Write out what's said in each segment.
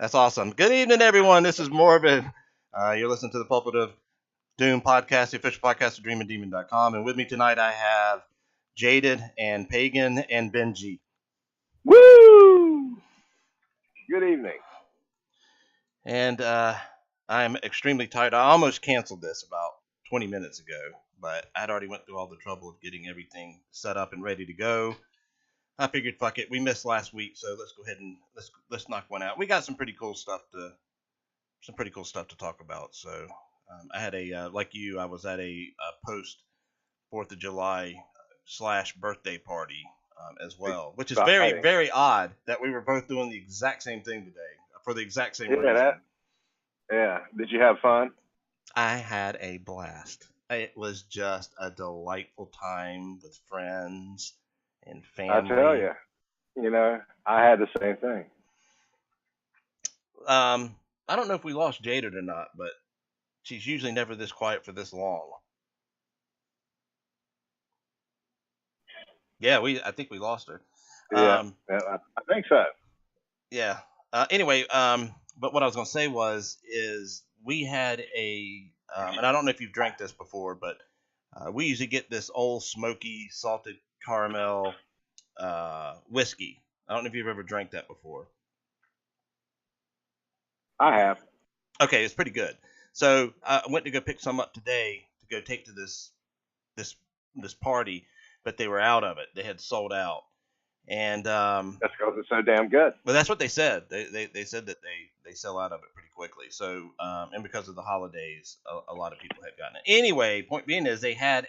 That's awesome. Good evening, everyone. This is Morbid. You're listening to the Pulpit of Doom podcast, the official podcast of DreaminDemon.com. And with me tonight, I have Jaded and Pagan and Benji. Woo! Good evening. And I'm extremely tired. I almost canceled this about 20 minutes ago, but I'd already went through all the trouble of getting everything set up and ready to go. I figured, fuck it, we missed last week, so let's go ahead and let's knock one out. We got some pretty cool stuff to talk about. So I had like you, I was at a post 4th of July / birthday party as well, which is very, very odd that we were both doing the exact same thing today for the exact same reason. Yeah. Did you have fun? I had a blast. It was just a delightful time with friends and family. I tell you, I had the same thing. I don't know if we lost Jaded or not, but she's usually never this quiet for this long. Yeah, I think we lost her. Yeah, I think so. Yeah. Anyway, but what I was gonna say is we had and I don't know if you've drank this before, but we usually get this old smoky salted caramel whiskey. I don't know if you've ever drank that before. I have. Okay, it's pretty good. So I went to go pick some up today to go take to this party, but they were out of it. They had sold out, and that's because it's so damn good. Well, that's what they said. They said that they sell out of it pretty quickly. So and because of the holidays, a lot of people had gotten it. Anyway, point being is they had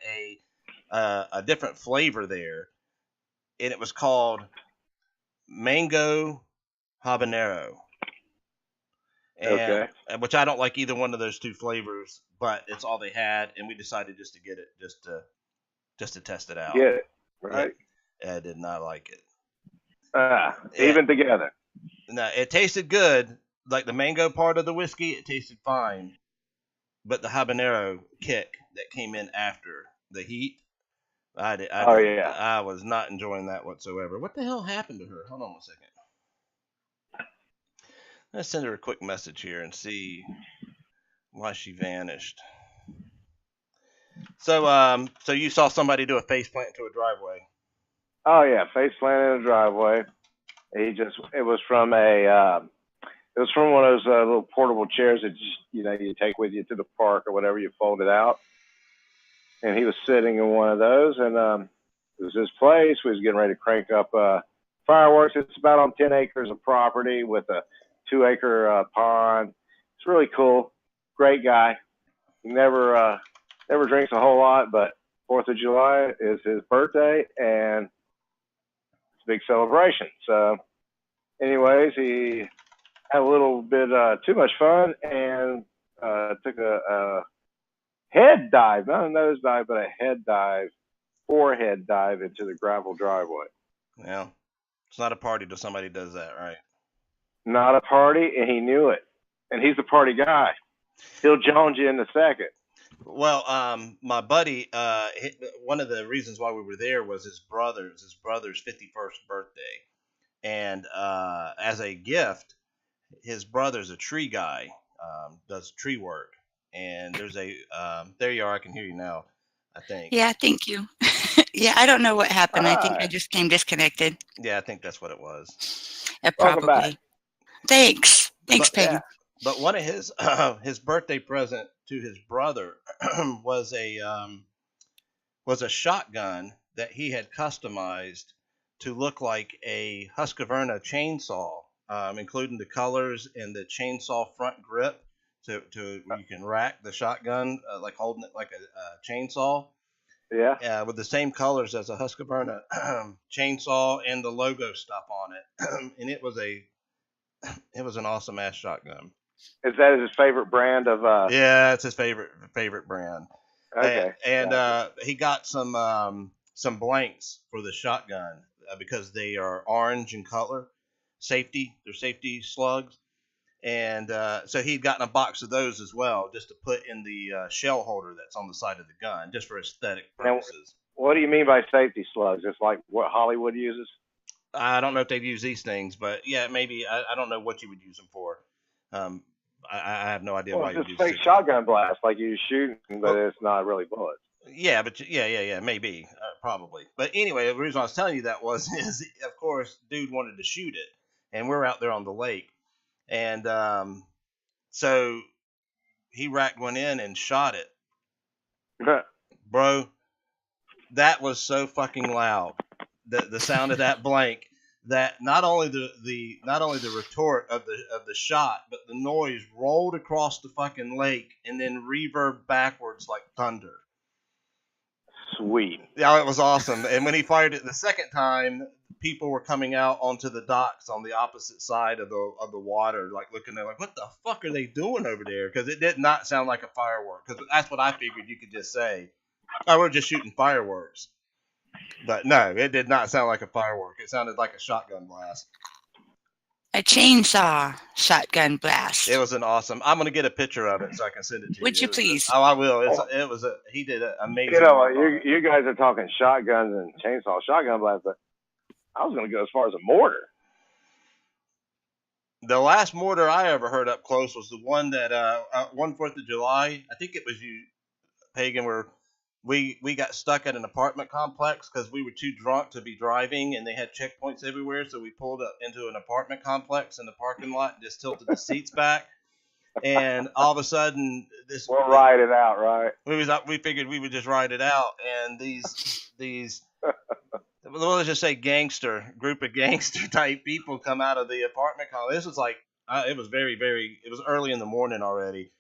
a different flavor there, and it was called mango habanero. Okay. Which I don't like either one of those two flavors, but it's all they had, and we decided just to get it, just to test it out. Get it, right? Yeah, I did not like it. Even together. No, it tasted good. Like the mango part of the whiskey, it tasted fine, but the habanero kick that came in after the heat, I was not enjoying that whatsoever. What the hell happened to her? Hold on 1 second. Let's send her a quick message here and see why she vanished. So, so you saw somebody do a face plant into a driveway? Oh yeah, face plant in a driveway. It was from one of those little portable chairs that you take with you to the park or whatever. You fold it out, and he was sitting in one of those, and it was his place. We was getting ready to crank up fireworks. It's about on 10 acres of property with a 2-acre pond. It's really cool. Great guy. He never drinks a whole lot, but 4th of July is his birthday, and it's a big celebration. So, anyways, he had a little bit too much fun and took a head dive, not a nose dive, but a head dive, forehead dive into the gravel driveway. Yeah, it's not a party till somebody does that, right? Not a party, and he knew it. And he's the party guy. He'll Jones you in a second. Well, my buddy, one of the reasons why we were there was his brother's 51st birthday. And as a gift, his brother's a tree guy, does tree work. And there's there you are, I can hear you now, I think. Yeah, thank you. Yeah, I don't know what happened. I think I just came disconnected. Yeah, I think that's what it was. Probably. Thanks, Peggy. Yeah, but one of his birthday present to his brother was a shotgun that he had customized to look like a Husqvarna chainsaw, including the colors and the chainsaw front grip, to you can rack the shotgun like holding it like a chainsaw. Yeah. With the same colors as a Husqvarna chainsaw and the logo stuff on it, and it was an awesome ass shotgun. Is that his favorite brand of? Yeah, it's his favorite brand. Okay. And he got some blanks for the shotgun because they are orange in color. They're safety slugs, and so he'd gotten a box of those as well, just to put in the shell holder that's on the side of the gun, just for aesthetic purposes. Now, what do you mean by safety slugs? It's like what Hollywood uses? I don't know if they've used these things, but yeah, maybe. I don't know what you would use them for. Um, I have no idea Well, why it's you would just use a fake stick. shotgun blast, like you shooting, but Well, it's not really bullets. yeah, but yeah, maybe, probably. But anyway, the reason I was telling you that was, is of course, dude wanted to shoot it, and we're out there on the lake, and so he racked one in and shot it, bro. That was so fucking loud. The sound of that blank, that not only the retort of the shot, but the noise rolled across the fucking lake and then reverb backwards like thunder. Sweet. Yeah, it was awesome. And when he fired it the second time, people were coming out onto the docks on the opposite side of the water, like looking there, like, what the fuck are they doing over there? Because it did not sound like a firework. Because that's what I figured you could just say. Oh, we're just shooting fireworks. But no, it did not sound like a firework. It sounded like a shotgun blast. A chainsaw shotgun blast. It was an awesome. I'm gonna get a picture of it so I can send it to you. Would you please? I will. It was a. He did an amazing. You know, work on it. you guys are talking shotguns and chainsaw shotgun blast, but I was going to go as far as a mortar. The last mortar I ever heard up close was the one that one 4th of July. I think it was you, Pagan, where we got stuck at an apartment complex because we were too drunk to be driving, and they had checkpoints everywhere. So we pulled up into an apartment complex in the parking lot and just tilted the seats back. And all of a sudden, We'll ride it out, right? we figured we would just ride it out, and these well, let's just say group of gangster type people come out of the apartment complex. This was like it was it was early in the morning already,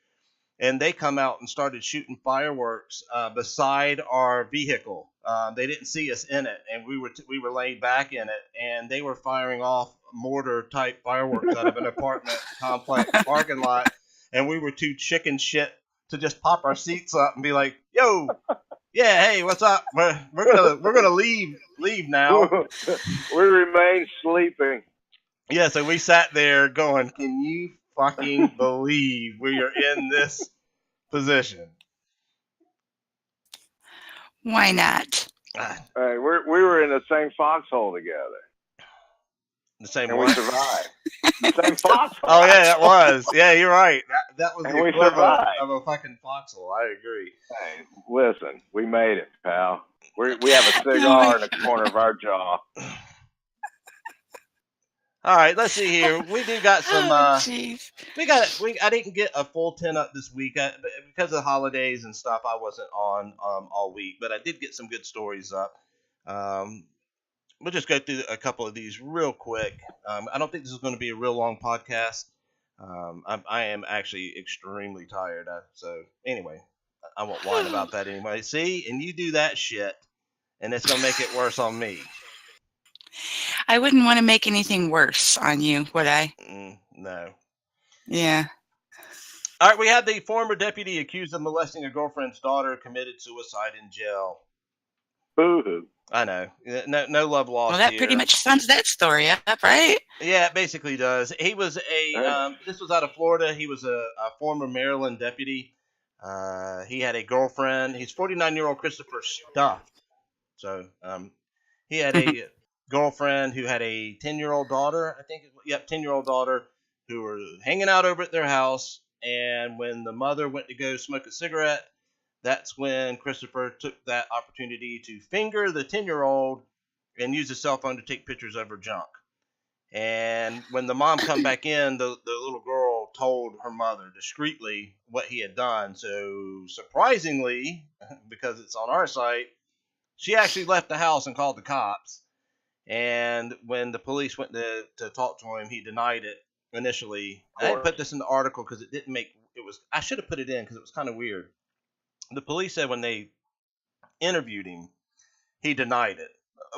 and they come out and started shooting fireworks beside our vehicle. They didn't see us in it, and we were laid back in it, and they were firing off mortar type fireworks out of an apartment complex parking lot, and we were too chicken shit to just pop our seats up and be like, "Yo, yeah, hey, what's up? We're gonna leave now." We remain sleeping. Yeah, so we sat there going, "Can you fucking believe we are in this position?" Why not? Hey, we were in the same foxhole together, The same and one. we survived. The same foxhole. Oh yeah, that was. Yeah, you're right. That was And the we equivalent survived. of a fucking foxhole. I agree. Hey, listen, we made it, pal. We have a cigar in the corner of our jaw. All right, let's see here. We do got some. Jeez. I didn't get a full 10 up this week because of the holidays and stuff. I wasn't on all week, but I did get some good stories up. We'll just go through a couple of these real quick. I don't think this is going to be a real long podcast. I am actually extremely tired. So anyway, I won't whine about that anyway. See, and you do that shit, and it's going to make it worse on me. I wouldn't want to make anything worse on you, would I? No. Yeah. All right, we had the former deputy accused of molesting a girlfriend's daughter committed suicide in jail. Boo-hoo. I know. No love lost. Well, that here. pretty much sums that story up, right? Yeah, it basically does. He was this was out of Florida. He was a former Maryland deputy. He had a girlfriend. He's 49-year-old Christopher Stuffed. So he had a girlfriend who had a 10-year-old daughter. I think, 10-year-old daughter who were hanging out over at their house. And when the mother went to go smoke a cigarette, that's when Christopher took that opportunity to finger the 10-year-old and use his cell phone to take pictures of her junk. And when the mom come back in, the little girl told her mother discreetly what he had done. So surprisingly, because it's on our site, she actually left the house and called the cops. And when the police went to talk to him, he denied it initially. I didn't put this in the article because it didn't make it was. I should have put it in because it was kind of weird. The police said when they interviewed him, he denied it,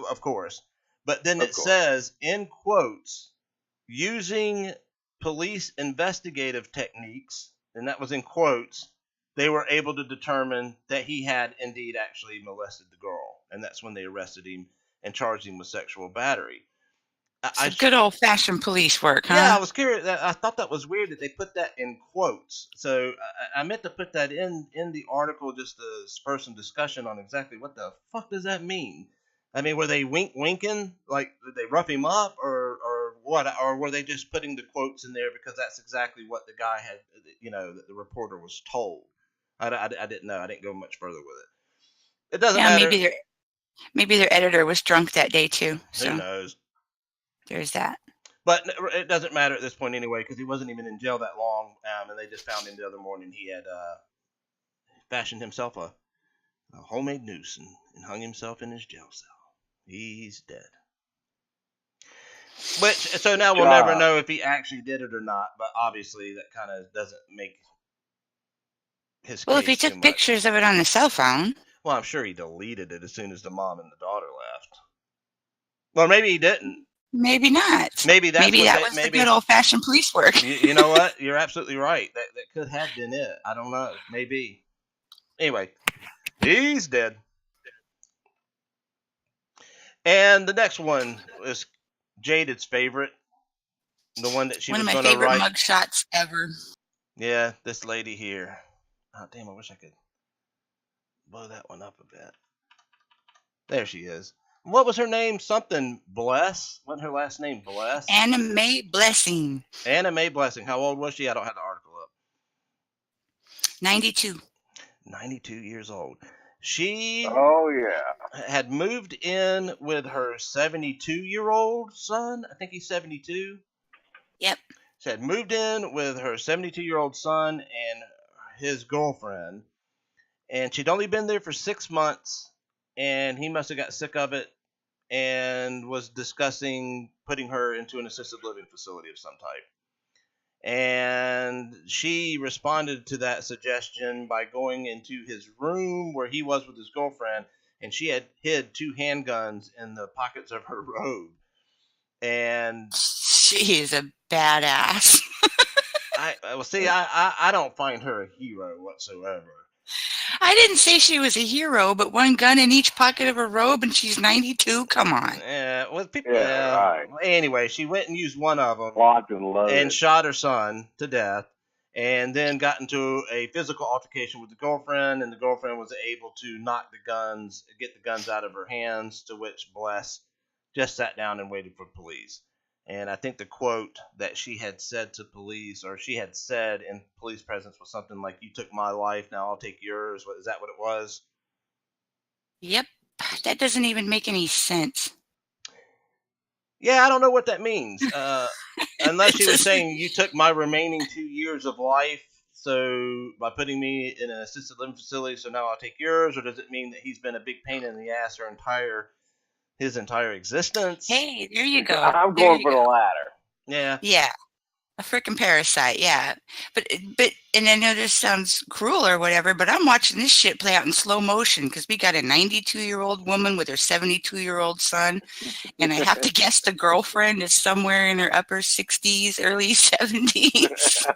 of course. But then it says, in quotes, using police investigative techniques, and that was in quotes, they were able to determine that he had indeed actually molested the girl. And that's when they arrested him and charged him with sexual battery. Good old-fashioned police work, huh? Yeah, I was curious. I thought that was weird that they put that in quotes. So I meant to put that in the article just to spur some discussion on exactly what the fuck does that mean. I mean, were they winking? Like, did they rough him up, or what? Or were they just putting the quotes in there because that's exactly what the guy had, that the reporter was told? I didn't know. I didn't go much further with it. It doesn't Yeah, matter. maybe their editor was drunk that day too. So Who knows? there's that. But it doesn't matter at this point anyway, because he wasn't even in jail that long, and they just found him the other morning. He had fashioned himself a homemade noose and hung himself in his jail cell. He's dead. So now we'll never know if he actually did it or not, but obviously that kind of doesn't make his Well, case if he too took much. pictures of it on his cell phone. Well, I'm sure he deleted it as soon as the mom and the daughter left. Well, maybe he didn't. Maybe not. Maybe that was the good old-fashioned police work. You know what? You're absolutely right. That could have been it. I don't know. Maybe. Anyway, he's dead. And the next one is Jaded's favorite. The one that she was going to write. One of my favorite mugshots ever. Yeah, this lady here. Oh, damn, I wish I could blow that one up a bit. There she is. What was her name? Something Bless? Wasn't her last name Bless? Anna Mae Blessing. Anna Mae Blessing. How old was she? I don't have the article up. 92. 92 years old. She had moved in with her 72-year-old son. I think he's 72. Yep. She had moved in with her 72-year-old son and his girlfriend. And she'd only been there for 6 months. And he must have got sick of it and was discussing putting her into an assisted living facility of some type. And she responded to that suggestion by going into his room where he was with his girlfriend, and she had hid 2 handguns in the pockets of her robe. And she is a badass. I don't find her a hero whatsoever. I didn't say she was a hero, but 1 gun in each pocket of her robe, and she's 92. Come on. Yeah, well, people. Right. Anyway, she went and used one of them and shot her son to death, and then got into a physical altercation with the girlfriend, and the girlfriend was able to get the guns out of her hands. To which Bless just sat down and waited for police. And I think the quote that she had said to police, or she had said in police presence, was something like, "You took my life, now I'll take yours." Is that what it was? Yep. That doesn't even make any sense. Yeah, I don't know what that means. Unless she was saying, "You took my remaining 2 years of life, so by putting me in an assisted living facility, so now I'll take yours." Or does it mean that he's been a big pain in the ass his entire existence? Hey, there you go. I'm going for the latter. Yeah. Yeah. A freaking parasite, yeah. But and I know this sounds cruel or whatever, but I'm watching this shit play out in slow motion because we got a 92-year-old woman with her 72-year-old son, and I have to guess the girlfriend is somewhere in her upper 60s, early 70s.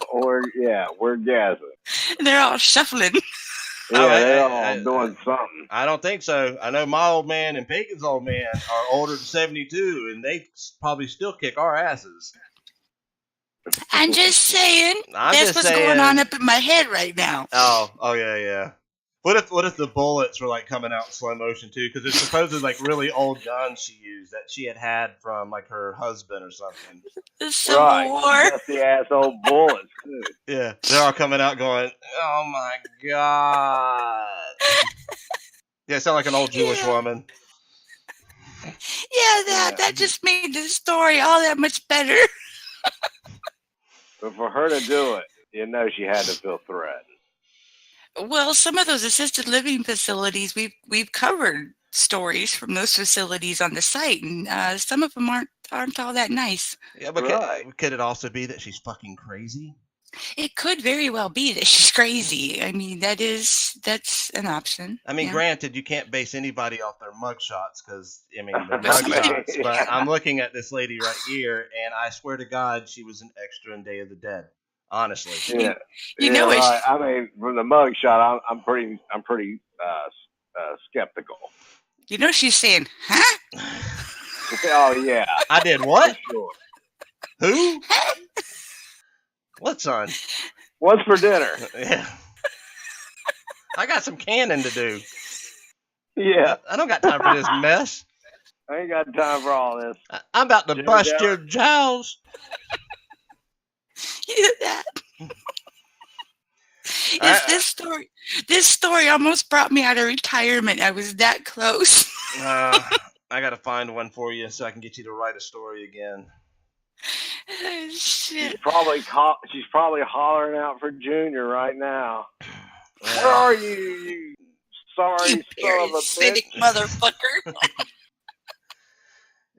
We're guessing. They're all shuffling. Yeah, they're all doing something. I don't think so. I know my old man and Pagan's old man are older than 72, and they probably still kick our asses. I'm just saying. That's what's going on up in my head right now. Oh yeah. What if the bullets were like coming out in slow motion too? Because it's supposedly like really old guns she used that she had from like her husband or something. The Civil War. The asshole bullets too. Yeah, they're all coming out going, "Oh my god." Yeah, sound like an old Jewish woman. Yeah, that just made the story all that much better. But for her to do it, she had to feel threatened. Well, some of those assisted living facilities, we've covered stories from those facilities on the site, and some of them aren't all that nice. Yeah, but could it also be that she's fucking crazy? It could very well be that she's crazy. I mean, that's an option. I mean, granted, you can't base anybody off their mugshots because, they're mugshots. But I'm looking at this lady right here, and I swear to God, she was an extra in Day of the Dead. Honestly. Yeah. You know it. I mean, from the mugshot, I'm pretty skeptical. You know she's saying, huh? Oh, yeah. I did what? Sure. Who? What, son? What's for dinner? Yeah. I got some canning to do. Yeah. I don't got time for this mess. I ain't got time for all this. I'm about to Jimmy bust Jabber. your jaws. You did that. This story almost brought me out of retirement. I was that close. I gotta find one for you so I can get you to write a story again. Oh, shit. She's probably hollering out for Junior right now. Where are you, you sorry You son of a parasitic bitch? motherfucker.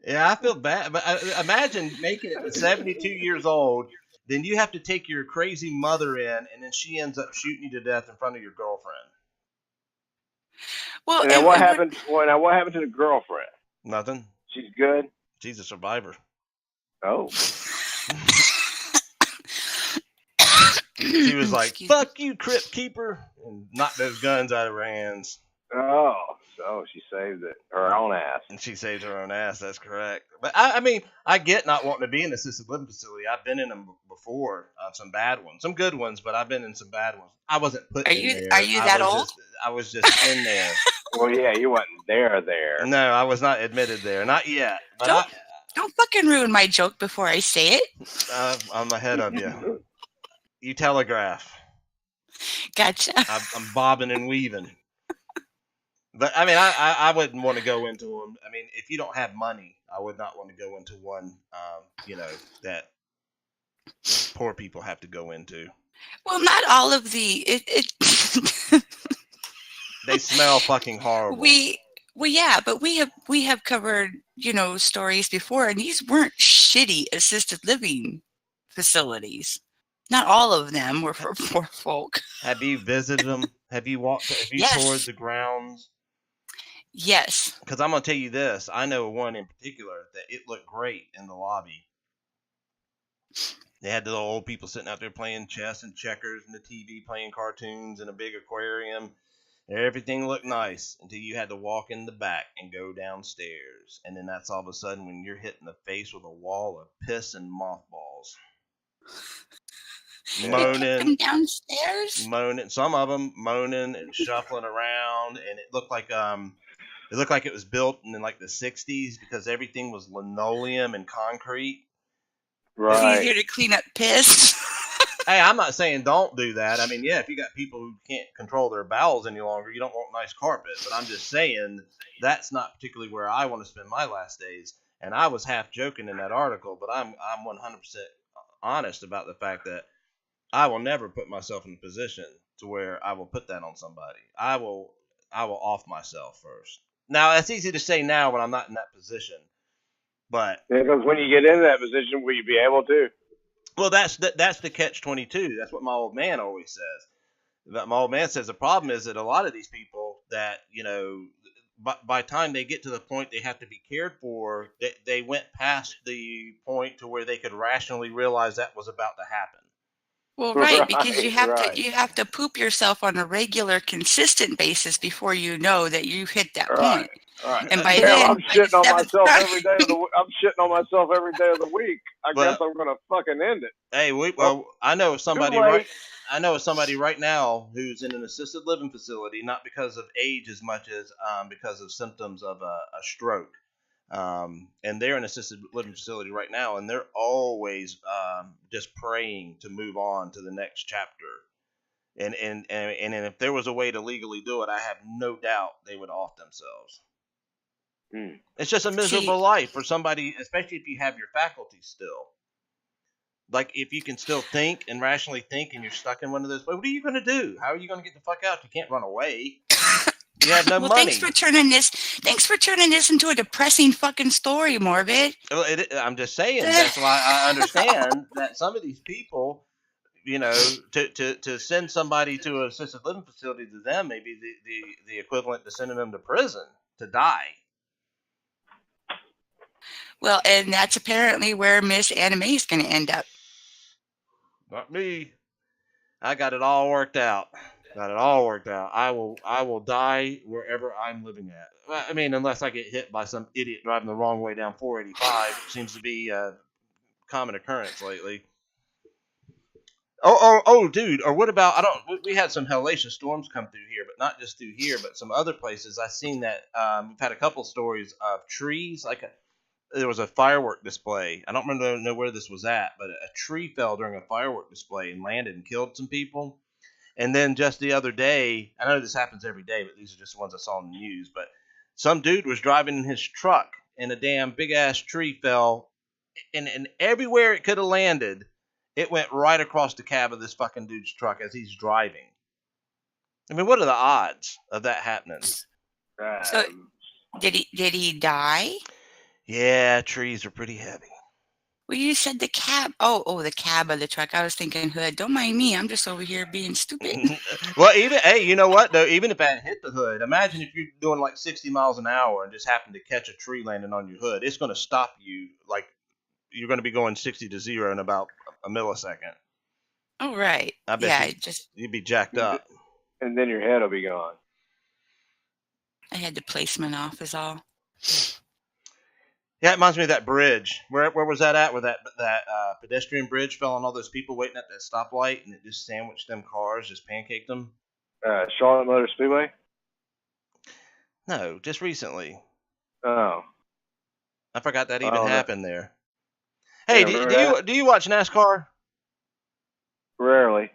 Yeah, I feel bad, but imagine making it to 72 years old, then you have to take your crazy mother in, and then she ends up shooting you to death in front of your girlfriend. Well, And then what happened? Well, what happened to the girlfriend? Nothing. She's good. She's a survivor. Oh. She was like, "Fuck you, Crypt Keeper," and knocked those guns out of her hands. Oh, so she saved her own ass. And she saved her own ass. That's correct. But I mean, I get not wanting to be in an assisted living facility. I've been in them before. Some bad ones, some good ones, but I've been in some bad ones. I wasn't put in there. Are you that old? I was just in there. Well, yeah, you wasn't there. No, I was not admitted there. Not yet. But Don't fucking ruin my joke before I say it. I'm ahead of you. You telegraph. Gotcha. I'm bobbing and weaving. But I mean, I wouldn't want to go into them. I mean, if you don't have money, I would not want to go into one, that poor people have to go into. Well, not all of the They smell fucking horrible. But we have covered, stories before, and these weren't shitty assisted living facilities. Not all of them were for poor folk. Have you visited them? Have you toured the grounds? Yes. Because I'm gonna tell you this. I know one in particular that it looked great in the lobby. They had the little old people sitting out there playing chess and checkers, and the TV playing cartoons, and a big aquarium. Everything looked nice until you had to walk in the back and go downstairs. And then that's all of a sudden when you're hitting the face with a wall of piss and mothballs. Moaning downstairs. Some of them moaning and shuffling around, and it looked like it was built in like the 60s because everything was linoleum and concrete. Right. It's easier to clean up piss. Hey, I'm not saying don't do that. I mean, yeah, if you got people who can't control their bowels any longer, you don't want nice carpet. But I'm just saying that's not particularly where I want to spend my last days. And I was half joking in that article, but I'm 100% honest about the fact that I will never put myself in a position to where I will put that on somebody. I will off myself first. Now, that's easy to say now when I'm not in that position. But because when you get into that position, will you be able to? Well, that's the catch-22. That's what my old man always says. My old man says the problem is that a lot of these people that, by the time they get to the point they have to be cared for, they went past the point to where they could rationally realize that was about to happen. Well, right, because you have to poop yourself on a regular, consistent basis before you know that you've hit that point. Right. And by then, I'm shitting on myself every day of the week. I guess I'm gonna fucking end it. Hey, I know somebody right now who's in an assisted living facility, not because of age as much as because of symptoms of a stroke. And they're in an assisted living facility right now, and they're always just praying to move on to the next chapter. And if there was a way to legally do it, I have no doubt they would off themselves. It's just a miserable life for somebody, especially if you have your faculties still. Like, if you can still think and rationally think and you're stuck in one of those, what are you going to do? How are you going to get the fuck out? You can't run away. You have no money. Thanks for turning this into a depressing fucking story, Morbid. Well, I'm just saying. That's why I understand that some of these people, to send somebody to an assisted living facility to them may be the equivalent to sending them to prison to die. Well, and that's apparently where Miss Anime is going to end up. Not me. I got it all worked out. I will die wherever I'm living at. I mean, unless I get hit by some idiot driving the wrong way down 485, which seems to be a common occurrence lately. Dude. Or what about? I don't. We had some hellacious storms come through here, but not just through here, but some other places. I seen that. We've had a couple stories of trees. There was a firework display. I don't know where this was at, but a tree fell during a firework display and landed and killed some people. And then just the other day, I know this happens every day, but these are just the ones I saw in the news. But some dude was driving in his truck, and a damn big ass tree fell, and everywhere it could have landed, it went right across the cab of this fucking dude's truck as he's driving. I mean, what are the odds of that happening? So did he die? Yeah, trees are pretty heavy. Well, you said the cab. Oh, the cab of the truck. I was thinking hood. Don't mind me. I'm just over here being stupid. Well, you know what though? Even if I hit the hood, imagine if you're doing like 60 miles an hour and just happen to catch a tree landing on your hood. It's going to stop you. Like you're going to be going 60 to 0 in about a millisecond. Oh, right. I bet you'd be jacked up. And then your head will be gone. I had the placement off is all. Yeah, it reminds me of that bridge. Where was that at? Where that pedestrian bridge fell on all those people waiting at that stoplight, and it just sandwiched them cars, just pancaked them. Charlotte Motor Speedway? No, just recently. Oh, I forgot that even happened there. Hey, do you watch NASCAR? Rarely.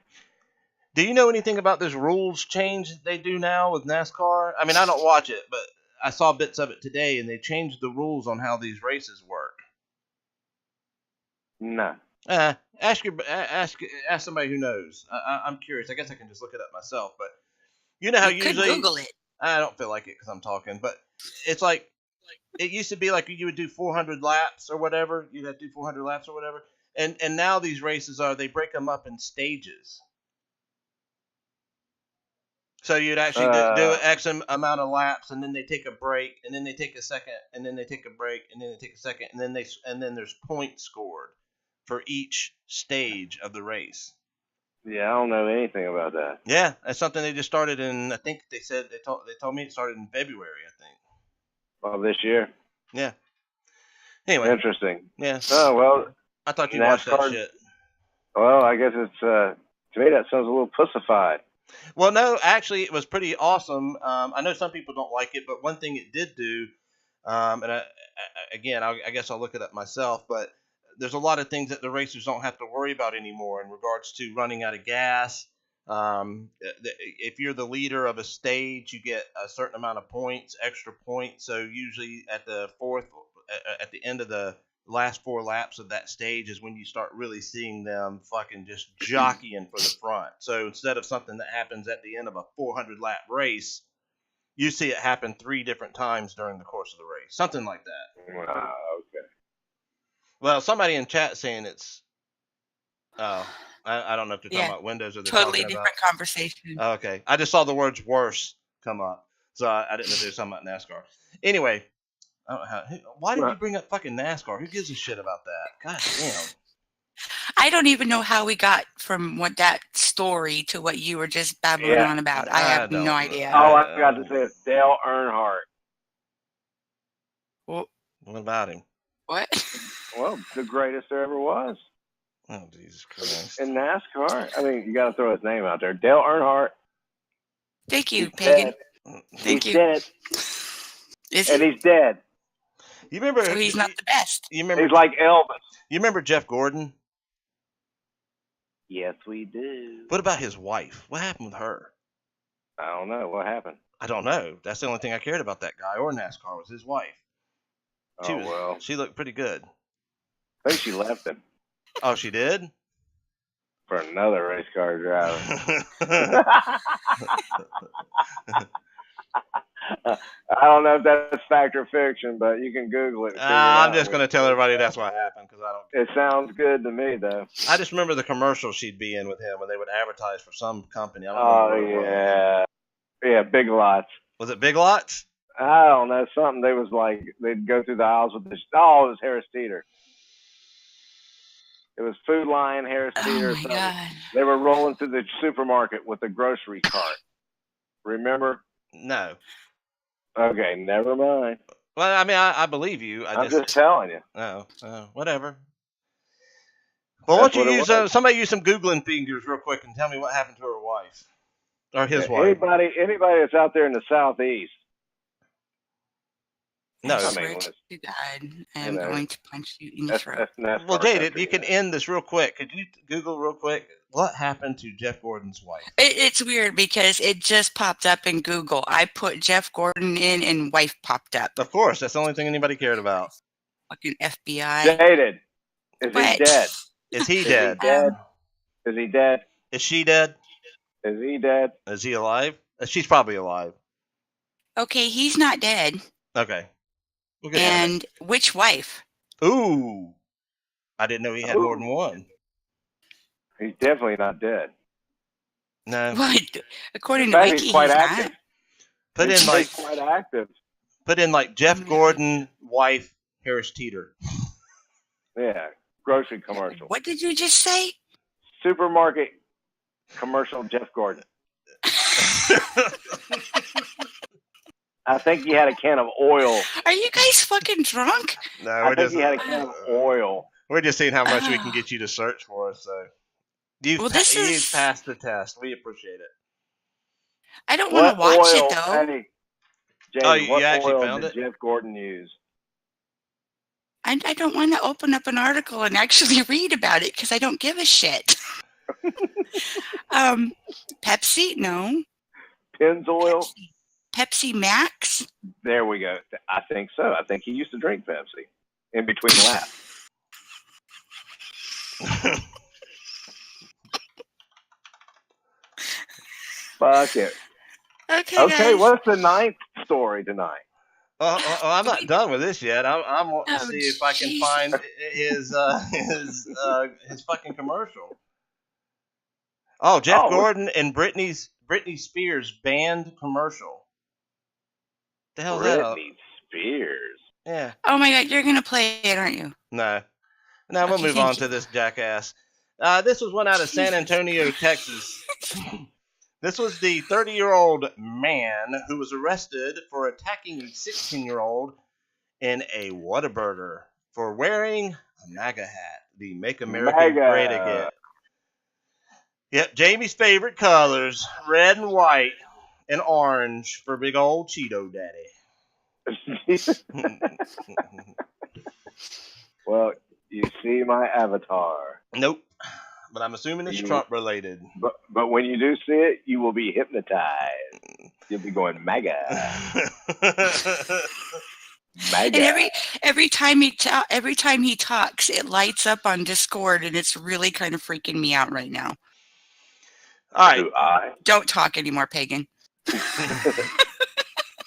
Do you know anything about this rules change that they do now with NASCAR? I mean, I don't watch it, but I saw bits of it today, and they changed the rules on how these races work. No. Ask somebody who knows. I'm curious. I guess I can just look it up myself. But you know how you usually could Google it. I don't feel like it because I'm talking, but it's like it used to be like you would do 400 laps or whatever. You'd have to do 400 laps or whatever. And now these races they break them up in stages. So you'd actually do X amount of laps, and then they take a break, and then they take a second, and then they take a break, and then they take a second, and then there's points scored for each stage of the race. Yeah, I don't know anything about that. Yeah, that's something they just started in. I think they told me it started in February. I think. Well, this year. Yeah. Anyway. Interesting. Yeah. Oh well. I thought you watched that shit. Well, I guess it's to me that sounds a little pussified. Well, no, actually, it was pretty awesome. I know some people don't like it, but one thing it did do, and I guess I'll look it up myself, but there's a lot of things that the racers don't have to worry about anymore in regards to running out of gas. If you're the leader of a stage, you get a certain amount of points, extra points. So usually at the end of the last 4 laps of that stage is when you start really seeing them fucking just jockeying for the front. So instead of something that happens at the end of a 400 lap race, you see it happen 3 different times during the course of the race. Something like that. Wow, okay. Well, somebody in chat saying it's I don't know if they're talking about Windows or they're totally talking different about conversation. Okay. I just saw the words worse come up. So I didn't know they were talking about NASCAR. Anyway, why did you bring up fucking NASCAR? Who gives a shit about that? God damn. I don't even know how we got from that story to what you were just babbling on about. I have no idea. All I got to say is Dale Earnhardt. What about him? What? Well, the greatest there ever was. Oh, Jesus Christ. In NASCAR. I mean, you got to throw his name out there. Dale Earnhardt. Thank you, Pagan. Thank you. Dead. And he's dead. You remember? So he's not the best. He's like Elvis. You remember Jeff Gordon? Yes, we do. What about his wife? What happened with her? I don't know. What happened? I don't know. That's the only thing I cared about that guy or NASCAR was his wife. She looked pretty good. I think she left him. Oh, she did? For another race car driver. I don't know if that's fact or fiction, but you can Google it. I'm just going to tell everybody that's what happened because I don't. It sounds good to me, though. I just remember the commercial she'd be in with him when they would advertise for some company. I don't know yeah. Yeah, Big Lots. Was it Big Lots? I don't know. Something they was like, they'd go through the aisles with this. Oh, it was Harris Teeter. It was Food Lion, Harris Teeter. Oh, my God. They were rolling through the supermarket with a grocery cart. Remember? No. Okay, never mind. Well, I mean, I believe you. I'm just telling you. Oh, whatever. Well, why That's don't what you it use was. somebody use some Googling fingers real quick and tell me what happened to her wife or his wife? Anybody that's out there in the southeast. No. I I swear mean, to God, I you am know, going to punch you in the that's throat. NASCAR Well, Jaded, country, you can end this real quick. Could you Google real quick what happened to Jeff Gordon's wife? It's weird because it just popped up in Google. I put Jeff Gordon in and wife popped up. Of course, that's the only thing anybody cared about. Fucking FBI. Jaded. Is he What? dead? Is he Is dead? he dead? Is he dead? Is she dead? Is he dead? Is he alive? She's probably alive. Okay, he's not dead. Okay. We'll get on And which wife? it. Ooh. I didn't know he had more than one. He's definitely not dead. No. What? According In to fact, Wiki, he's quite he's active. not. Put He's in like quite active. Jeff Gordon, wife, Harris Teeter. Yeah, grocery commercial, What did you just say? supermarket commercial. Jeff Gordon. I think he had a can of oil. Are you guys fucking drunk? No, I think he had a can of oil. We're just seeing how much we can get you to search for us. So you've passed the test. We appreciate it. I don't want to watch it though. Hey, James, you actually oil found did it? Jeff Gordon use? I don't want to open up an article and actually read about it because I don't give a shit. Pepsi? No. Pennzoil? Pepsi Max? There we go. I think so. I think he used to drink Pepsi in between laps. Fuck it. Okay, what's the ninth story tonight? I'm not done with this yet. I'm wanting to see if I can find his fucking commercial. Oh, Jeff Gordon and Britney Spears banned commercial. The hell is that? Britney Spears. Yeah. Oh my God, you're gonna play it, aren't you? No. Now we'll move on to this jackass. This was one out of San Antonio, Texas. This was the 30-year-old man who was arrested for attacking a 16-year-old in a Whataburger for wearing a MAGA hat, the Make America Great Again. Yep, Jamie's favorite colors, red and white and orange for big old Cheeto Daddy. Well, you see my avatar. Nope. But I'm assuming it's Trump related. But when you do see it, you will be hypnotized. You'll be going MAGA. MAGA. And every time he talks, it lights up on Discord, and it's really kind of freaking me out right now. All right. Don't talk anymore, Pagan.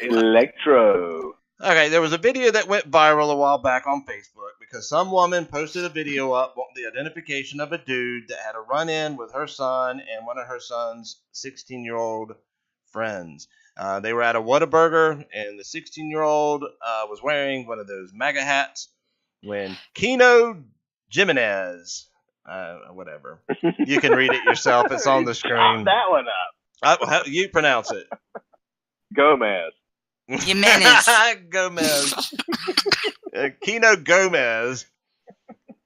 Electro. Okay, there was a video that went viral a while back on Facebook because some woman posted a video up wanting the identification of a dude that had a run-in with her son and one of her son's 16-year-old friends. They were at a Whataburger, and the 16-year-old was wearing one of those MAGA hats when Kino Gomez, whatever. You can read it yourself. It's on the screen. Chop that one up. How you pronounce it? Jimenez. Gomez. Kino Gomez.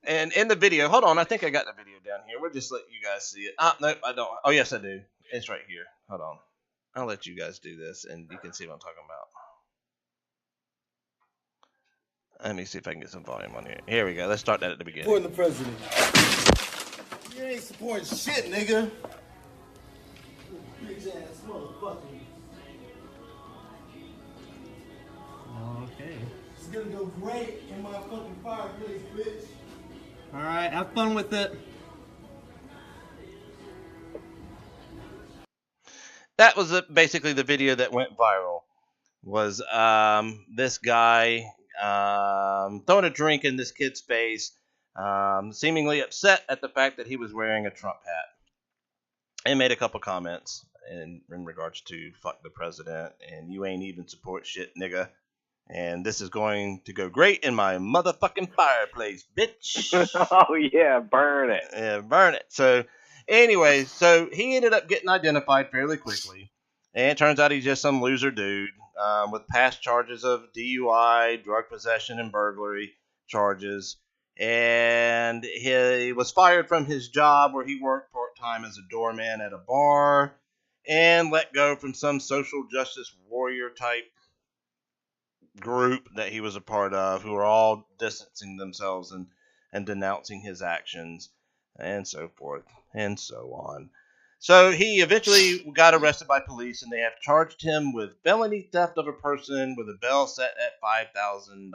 And in the video, hold on, I think I got the video down here. We'll just let you guys see it. No, I don't. Oh, yes, I do. It's right here. Hold on. I'll let you guys do this, and you can see what I'm talking about. Let me see if I can get some volume on here. Here we go. Let's start that at the beginning. Supporting the president. You ain't supporting shit, nigga. Bitch ass motherfucker. Okay. It's gonna go great in my fucking fireplace, bitch. Alright, have fun with it. That was basically the video that went viral. Was this guy throwing a drink in this kid's face, seemingly upset at the fact that he was wearing a Trump hat, and made a couple comments in regards to fuck the president and you ain't even support shit, nigga. And this is going to go great in my motherfucking fireplace, bitch. Oh, yeah, burn it. Yeah, burn it. So, anyway, so he ended up getting identified fairly quickly. And it turns out he's just some loser dude with past charges of DUI, drug possession, and burglary charges. and he was fired from his job where he worked part-time as a doorman at a bar, and let go from some social justice warrior type group that he was a part of, who were all distancing themselves and denouncing his actions, and so forth and so on. So he eventually got arrested by police, and they have charged him with felony theft of a person with a bail set at $5,000.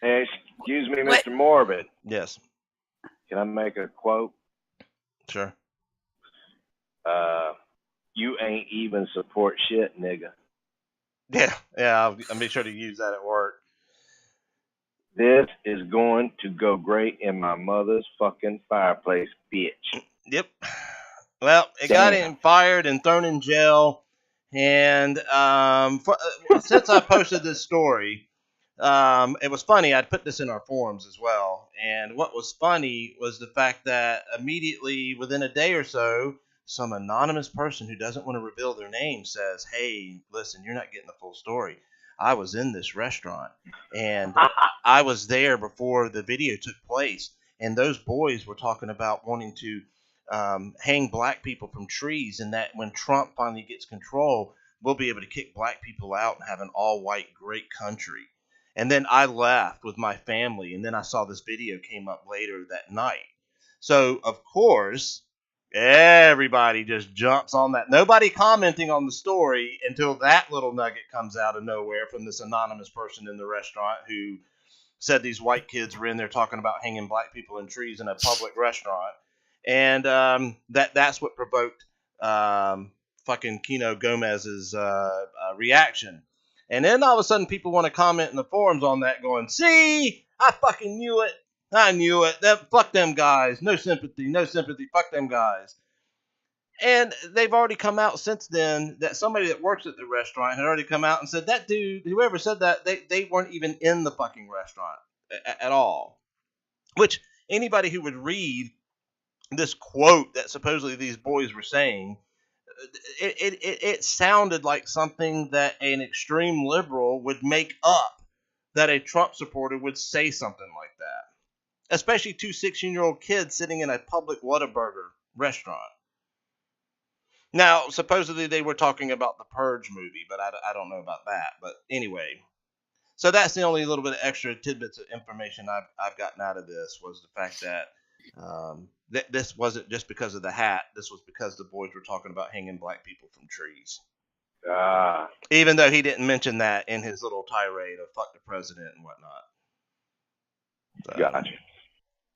Hey, excuse me, What? Mr. Morbid. Yes, Can I make a quote? sure. You ain't even support shit, nigga. Yeah, I'll be sure to use that at work. This is going to go great in my mother's fucking fireplace, bitch. Yep. Well, it got him fired and thrown in jail. And since I posted this story, it was funny. I'd put this in our forums as well. And what was funny was the fact that immediately within a day or so, some anonymous person who doesn't want to reveal their name says, "Hey, listen, you're not getting the full story. I was in this restaurant, and I was there before the video took place. And those boys were talking about wanting to hang black people from trees, and that when Trump finally gets control, we'll be able to kick black people out and have an all-white great country." And then I left with my family, and then I saw this video came up later that night. So, of course, everybody just jumps on that. Nobody commenting on the story until that little nugget comes out of nowhere from this anonymous person in the restaurant who said these white kids were in there talking about hanging black people in trees in a public restaurant. And that's what provoked fucking Kino Gomez's reaction. And then all of a sudden people want to comment in the forums on that going, "See, I fucking knew it. I knew it. Fuck them guys. No sympathy. Fuck them guys." And they've already come out since then that somebody that works at the restaurant had already come out and said that dude, whoever said that, they weren't even in the fucking restaurant at all. Which anybody who would read this quote that supposedly these boys were saying, it sounded like something that an extreme liberal would make up, that a Trump supporter would say something like that. Especially two 16-year-old kids sitting in a public Whataburger restaurant. Now, supposedly they were talking about the Purge movie, but I don't know about that. But anyway, so that's the only little bit of extra tidbits of information I've gotten out of this, was the fact that this wasn't just because of the hat. This was because the boys were talking about hanging black people from trees. Even though he didn't mention that in his little tirade of fuck the president and whatnot. So, Gotcha.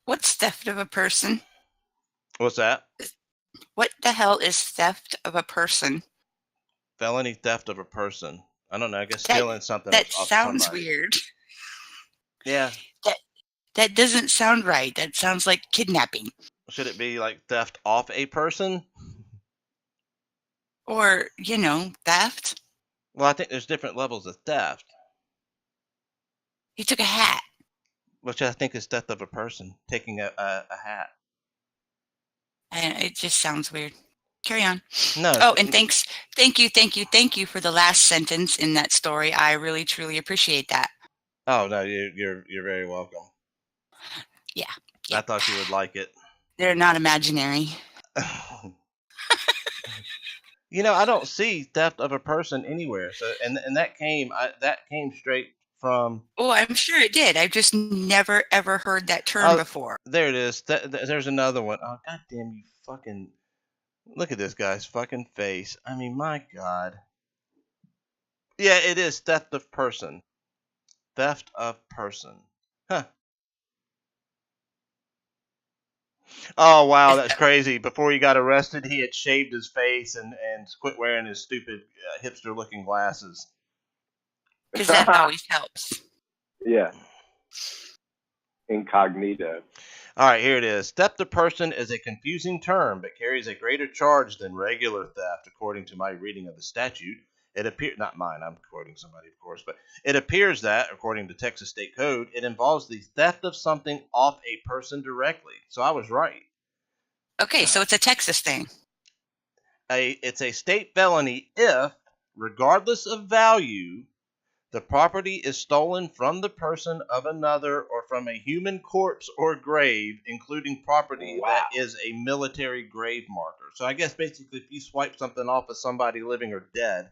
What's theft of a person? What's that? What the hell is theft of a person? Felony theft of a person. I don't know. I guess stealing something. That off sounds somebody. weird. Yeah. That doesn't sound right. That sounds like kidnapping. Should it be like theft off a person? Or, theft. Well, I think there's different levels of theft. He took a hat. Which I think is theft of a person. Taking a hat. And it just sounds weird. Carry on. No. Oh, and thank you for the last sentence in that story. I really, truly appreciate that. Oh no, you're very welcome. Yeah. I thought you would like it. They're not imaginary. I don't see theft of a person anywhere. So and that came straight from. Oh, I'm sure it did. I've just never ever heard that term before. There it is. There's another one. Oh, goddamn you fucking. Look at this guy's fucking face. I mean, my God. Yeah, it is theft of person. Theft of person. Huh. Oh, wow, that's crazy. Before he got arrested, he had shaved his face and quit wearing his stupid hipster-looking glasses. Because that always helps. Yeah. Incognito. All right, here it is. Theft of person is a confusing term, but carries a greater charge than regular theft, according to my reading of the statute. It appears, not mine, I'm quoting somebody, of course, but it appears that, according to Texas State Code, it involves the theft of something off a person directly. So I was right. Okay, so it's a Texas thing. It's a state felony if, regardless of value, The property is stolen from the person of another or from a human corpse or grave, including property that is a military grave marker. So I guess basically if you swipe something off of somebody living or dead,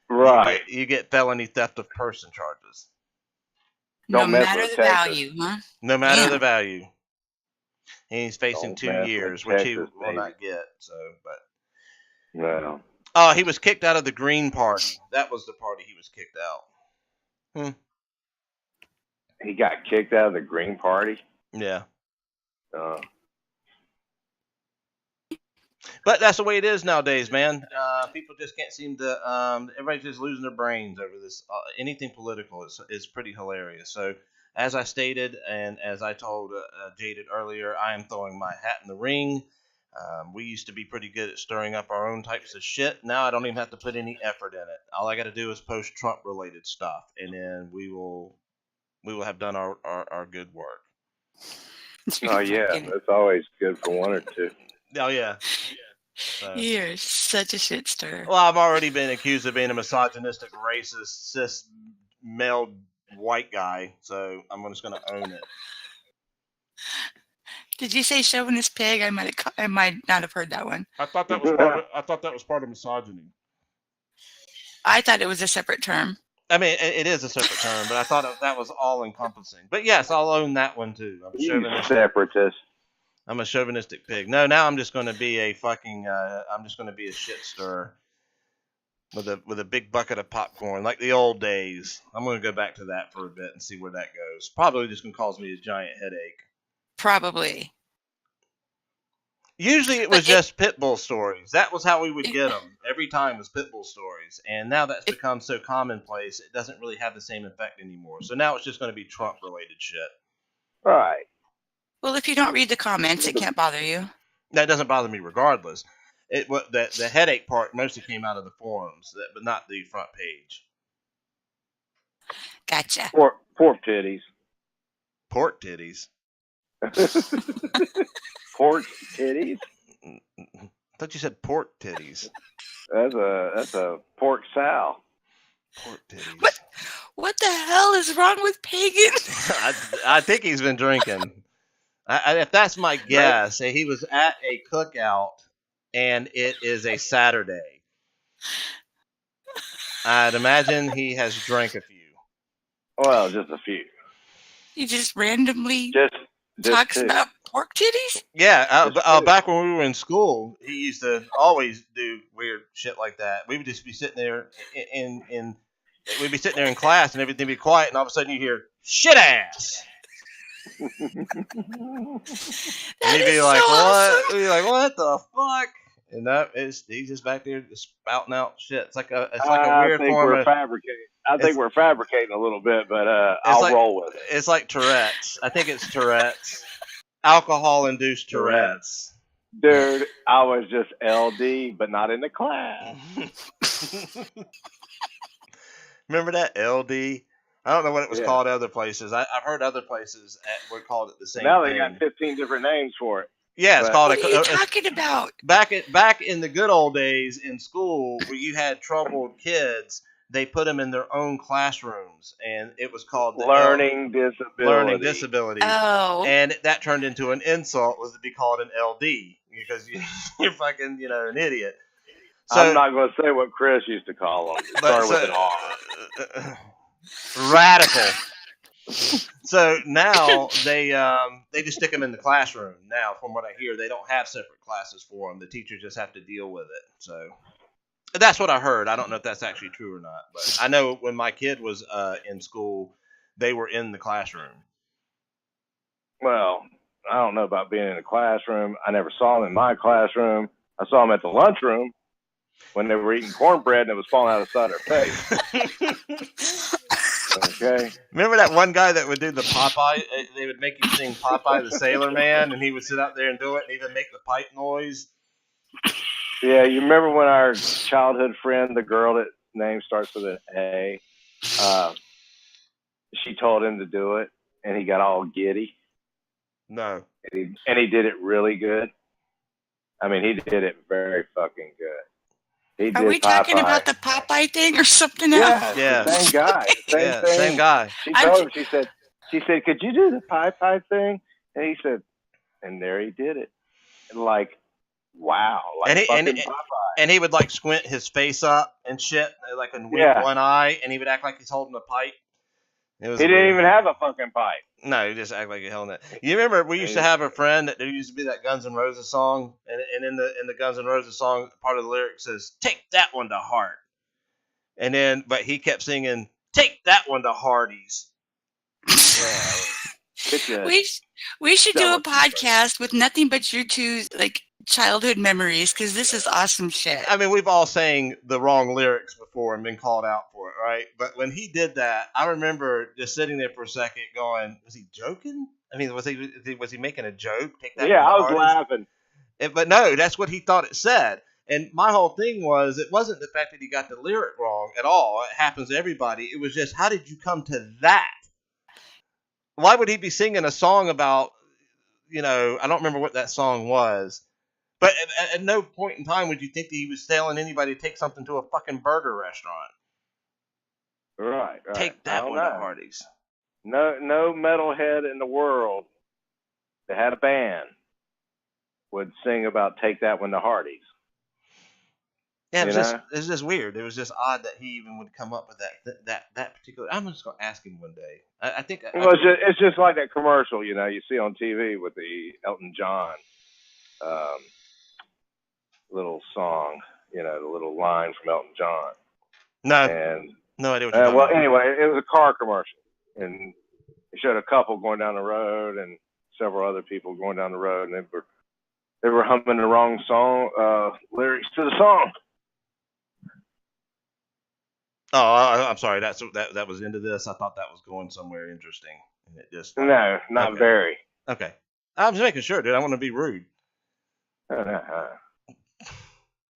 Right. you get felony theft of person charges. No Don't mess matter with the Texas. value, huh? No matter Damn. the value. And he's facing Don't 2 mess with years, which he Texas, will not get. So, but No. oh, he was kicked out of the Green Party. That was the party he was kicked out. He got kicked out of the Green Party. Yeah. Uh, But that's the way it is nowadays, man. People just can't seem to. Everybody's just losing their brains over this. Anything political is pretty hilarious. So, as I stated, and as I told Jaded earlier, I am throwing my hat in the ring. We used to be pretty good at stirring up our own types of shit. Now I don't even have to put any effort in it. All I got to do is post Trump-related stuff, and then we will have done our good work. oh yeah, that's always good for one or two. Oh yeah. So. You're such a shit stirrer. Well, I've already been accused of being a misogynistic, racist, cis, male, white guy, so I'm just going to own it. Did you say chauvinist pig? I might not have heard that one. I thought that was part of misogyny. I thought it was a separate term. I mean, it is a separate term, but I thought that was all encompassing. But yes, I'll own that one too. I'm a chauvinistic. Separatist. I'm a chauvinistic pig. No, now I'm just going to be a fucking. I'm just going to be a shit stirrer with a big bucket of popcorn, like the old days. I'm going to go back to that for a bit and see where that goes. Probably just going to cause me a giant headache. Probably. Usually it was just pit bull stories. That was how we would get them. Every time was pit bull stories. And now that's become so commonplace, it doesn't really have the same effect anymore. So now it's just going to be Trump-related shit. Right. Well, if you don't read the comments, it can't bother you. That doesn't bother me regardless. The headache part mostly came out of the forums, but not the front page. Gotcha. Pork titties. Pork titties? Pork titties? I thought you said pork titties. That's a pork sow. Pork titties. What the hell is wrong with Pagan? I think he's been drinking. If that's my guess, he was at a cookout, and it is a Saturday. I'd imagine he has drank a few. Well, just a few. He just randomly Just talks two. about pork titties? Yeah, back when we were in school, he used to always do weird shit like that. We would just be sitting there we'd be sitting there in class, and everything would be quiet, and all of a sudden you hear shit ass. And you'd be like, so what? awesome. You'd be like, what the fuck? And he's just back there just spouting out shit. It's like a weird form of fabricating. I think we're fabricating a little bit, but I'll roll with it. It's like Tourette's. I think it's Tourette's. Alcohol-induced Tourette's. Dude, I was just LD, but not in the class. Remember that LD? I don't know what it was called other places. I've heard other places would call it the same now thing. They got 15 different names for it. Yeah, it's called what are you talking about? Back in the good old days in school where you had troubled kids, they put them in their own classrooms, and it was called the learning disability. Oh. And that turned into an insult, was to be called an LD because you're fucking an idiot. So, I'm not going to say what Chris used to call them. It started with an R. Radical. So now they just stick them in the classroom. Now, from what I hear, they don't have separate classes for them. The teachers just have to deal with it. So that's what I heard. I don't know if that's actually true or not, but I know when my kid was in school, they were in the classroom. Well, I don't know about being in the classroom. I never saw them in my classroom. I saw them at the lunchroom when they were eating cornbread and it was falling out of the side of their face. Okay. Remember that one guy that would do the Popeye? They would make you sing Popeye the Sailor Man, and he would sit out there and do it, and even make the pipe noise. Yeah, you remember when our childhood friend, the girl that name starts with an A, she told him to do it, and he got all giddy. No. And he did it really good. I mean, he did it very fucking good. He Are did we talking Popeye. about the Popeye thing or something else? Yeah, the same guy. Same thing. Same guy. She told him, she said, could you do the Popeye thing? And he said, and there he did it. And like, wow. Like fucking Popeye. And he would like squint his face up and shit, like and wink one eye, and he would act like he's holding a pipe. He didn't even have a fucking pipe. No, he just act like he held it. You remember we used to have a friend that there used to be that Guns N' Roses song, and in the Guns N' Roses song, part of the lyric says, "Take that one to heart," and then but he kept singing, "Take that one to Hardee's." Yeah. We should do a podcast with nothing but your two like childhood memories, because this is awesome shit. I mean, we've all sang the wrong lyrics before and been called out for it, right? But when he did that, I remember just sitting there for a second going, was he joking? I mean, was he making a joke? Take that. Yeah, I was laughing. But no, that's what he thought it said. And my whole thing was, it wasn't the fact that he got the lyric wrong at all. It happens to everybody. It was just, how did you come to that? Why would he be singing a song about, I don't remember what that song was. But at no point in time would you think that he was telling anybody to take something to a fucking burger restaurant. Right. Take that one to Hardee's. No metalhead in the world that had a band would sing about "Take That One to Hardee's." Yeah, it was just weird. It was just odd that he even would come up with that particular. I'm just gonna ask him one day. I think. It's just like that commercial, you see on TV with the Elton John. Little song, the little line from Elton John. No idea what you're talking about. Anyway, it was a car commercial, and it showed a couple going down the road and several other people going down the road, and they were humming the wrong song lyrics to the song. Oh, I'm sorry. That was into this. I thought that was going somewhere interesting, and it just no, not very. Okay, I'm just making sure, dude. I want to be rude.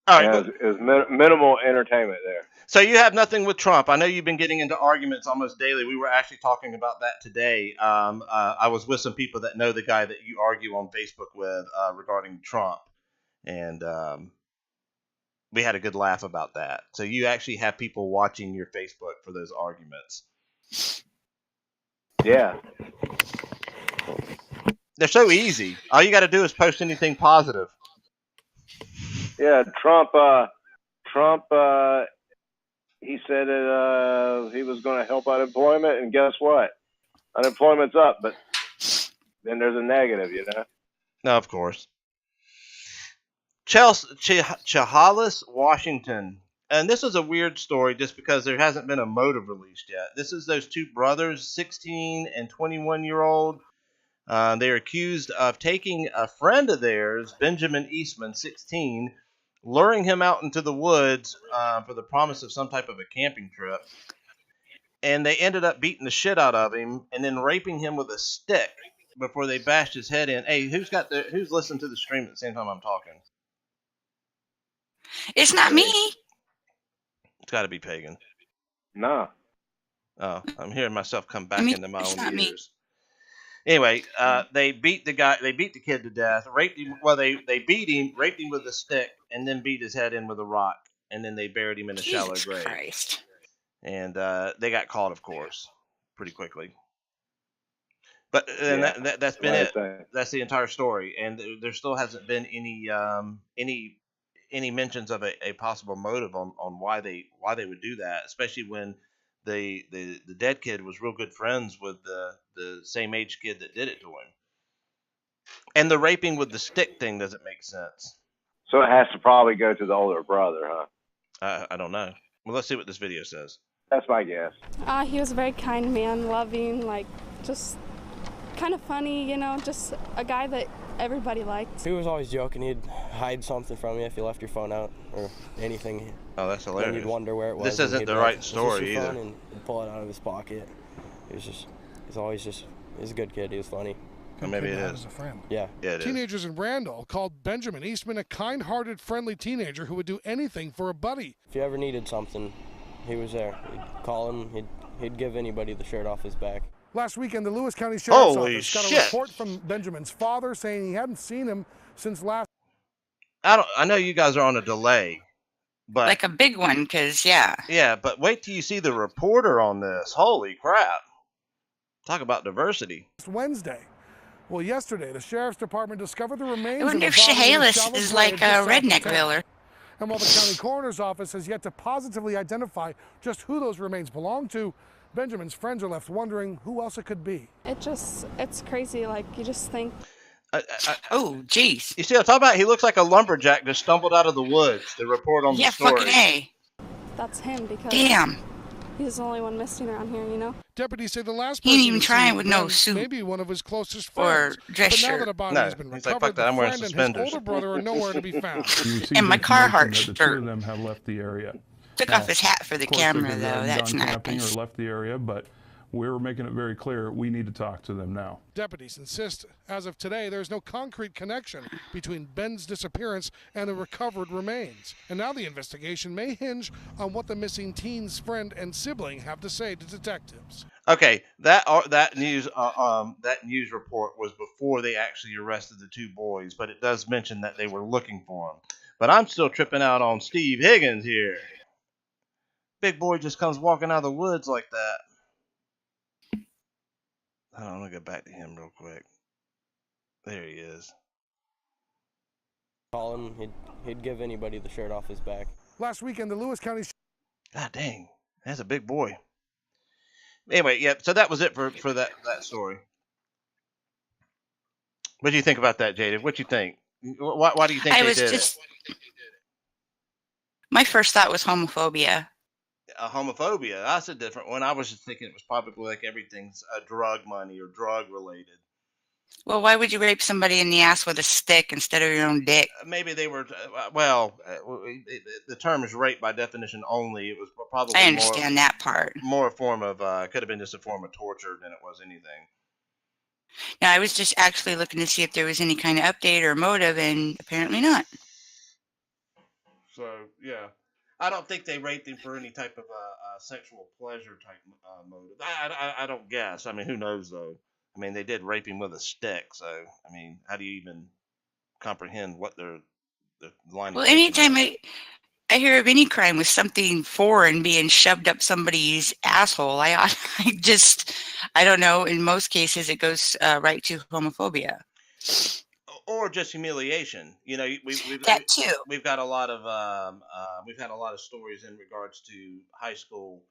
All right, it was minimal entertainment there. So you have nothing with Trump. I know you've been getting into arguments almost daily. We were actually talking about that today. I was with some people that know the guy that you argue on Facebook with regarding Trump, and we had a good laugh about that. So you actually have people watching your Facebook for those arguments. Yeah. They're so easy. All you got to do is post anything positive. Yeah, Trump, he said that he was going to help unemployment, and guess what? Unemployment's up, but then there's a negative, No, of course. Chehalis, Washington. And this is a weird story just because there hasn't been a motive released yet. This is those two brothers, 16 and 21-year-old. They're accused of taking a friend of theirs, Benjamin Eastman, 16, luring him out into the woods for the promise of some type of a camping trip. And they ended up beating the shit out of him and then raping him with a stick before they bashed his head in. Hey, who's listening to the stream at the same time I'm talking? It's not me. It's got to be Pagan. No. Oh, I'm hearing myself come back into my own ears. Me. Anyway, they beat the kid to death, raped him. Well, they beat him, raped him with a stick, and then beat his head in with a rock, and then they buried him in a shallow grave. Christ. And they got caught, of course, pretty quickly. But that's been it. That's the entire story, and there still hasn't been any mentions of a possible motive on why they would do that, especially when the dead kid was real good friends with the same age kid that did it to him. And the raping with the stick thing doesn't make sense. So it has to probably go to the older brother, huh? I don't know. Well, let's see what this video says. That's my guess. He was a very kind man, loving, just kind of funny, just a guy that everybody liked. He was always joking. He'd hide something from you if you left your phone out or anything. Oh, that's hilarious. And you'd wonder where it was. This isn't the right story either. And he'd pull it out of his pocket. He's a good kid. He was funny. Or maybe it is. As a friend. Yeah. Yeah, it Teenagers in Randall called Benjamin Eastman a kind-hearted, friendly teenager who would do anything for a buddy. If you ever needed something, he was there. You'd call him. He'd give anybody the shirt off his back. Last weekend, the Lewis County Sheriff's Holy Office got shit. a report from Benjamin's father saying he hadn't seen him since last. I know you guys are on a delay, But like a big one, because, yeah. Yeah, but wait till you see the reporter on this. Holy crap. Talk about diversity. Wednesday. Well, yesterday, the sheriff's department discovered the I remains of wonder the if body in a Shigella shallow is grave like a just south of redneck town. viller. And while the county coroner's office has yet to positively identify just who those remains belong to, Benjamin's friends are left wondering who else it could be. It's crazy. Like, you just think. Oh, jeez. You see, I'm talking about he looks like a lumberjack just stumbled out of the woods to report on the Yeah, story. fucking A. That's him because. Damn. He's the only one missing around here, you know? Deputies say the last He ain't person even to trying see with no Ben suit may be one of his closest or friends. dress But now shirt. that a body No, has been he's like, recovered, fuck that, the I'm wearing friend and suspenders. his older brother are nowhere to be found. And my Carhartt that the two shirt. of them have left the area. Took Now, off his hat for the of course, they camera, could though. have That's gone not camping nice. or left the area, but we're making it very clear we need to talk to them now. Deputies insist, as of today, there's no concrete connection between Ben's disappearance and the recovered remains. And now the investigation may hinge on what the missing teen's friend and sibling have to say to detectives. Okay, that news report was before they actually arrested the two boys, but it does mention that they were looking for them. But I'm still tripping out on Steve Higgins here. Big boy just comes walking out of the woods like that. Hold on, I'm gonna go back to him real quick. There he is. Call him, he'd give anybody the shirt off his back. Last weekend, the Lewis County... God dang, that's a big boy. Anyway, yeah, so that was it for that story. What do you think about that, Jaded? What do you think? Why do you think they did it? My first thought was homophobia. Homophobia, that's a different one. I was just thinking it was probably like everything's drug money or drug related. Well, why would you rape somebody in the ass with a stick instead of your own dick? Maybe they were, the term is rape by definition only. It was probably I understand that part. More a form of, could have been just a form of torture than it was anything. Now, I was just actually looking to see if there was any kind of update or motive, and apparently not. So, yeah. I don't think they raped him for any type of sexual pleasure type motive. I don't guess. I mean, who knows, though? I mean, they did rape him with a stick, so, I mean, how do you even comprehend what the line Well, of anytime I hear of any crime with something foreign being shoved up somebody's asshole, I don't know, in most cases it goes right to homophobia. Or just humiliation. You know, that too. We've got a lot of stories in regards to high school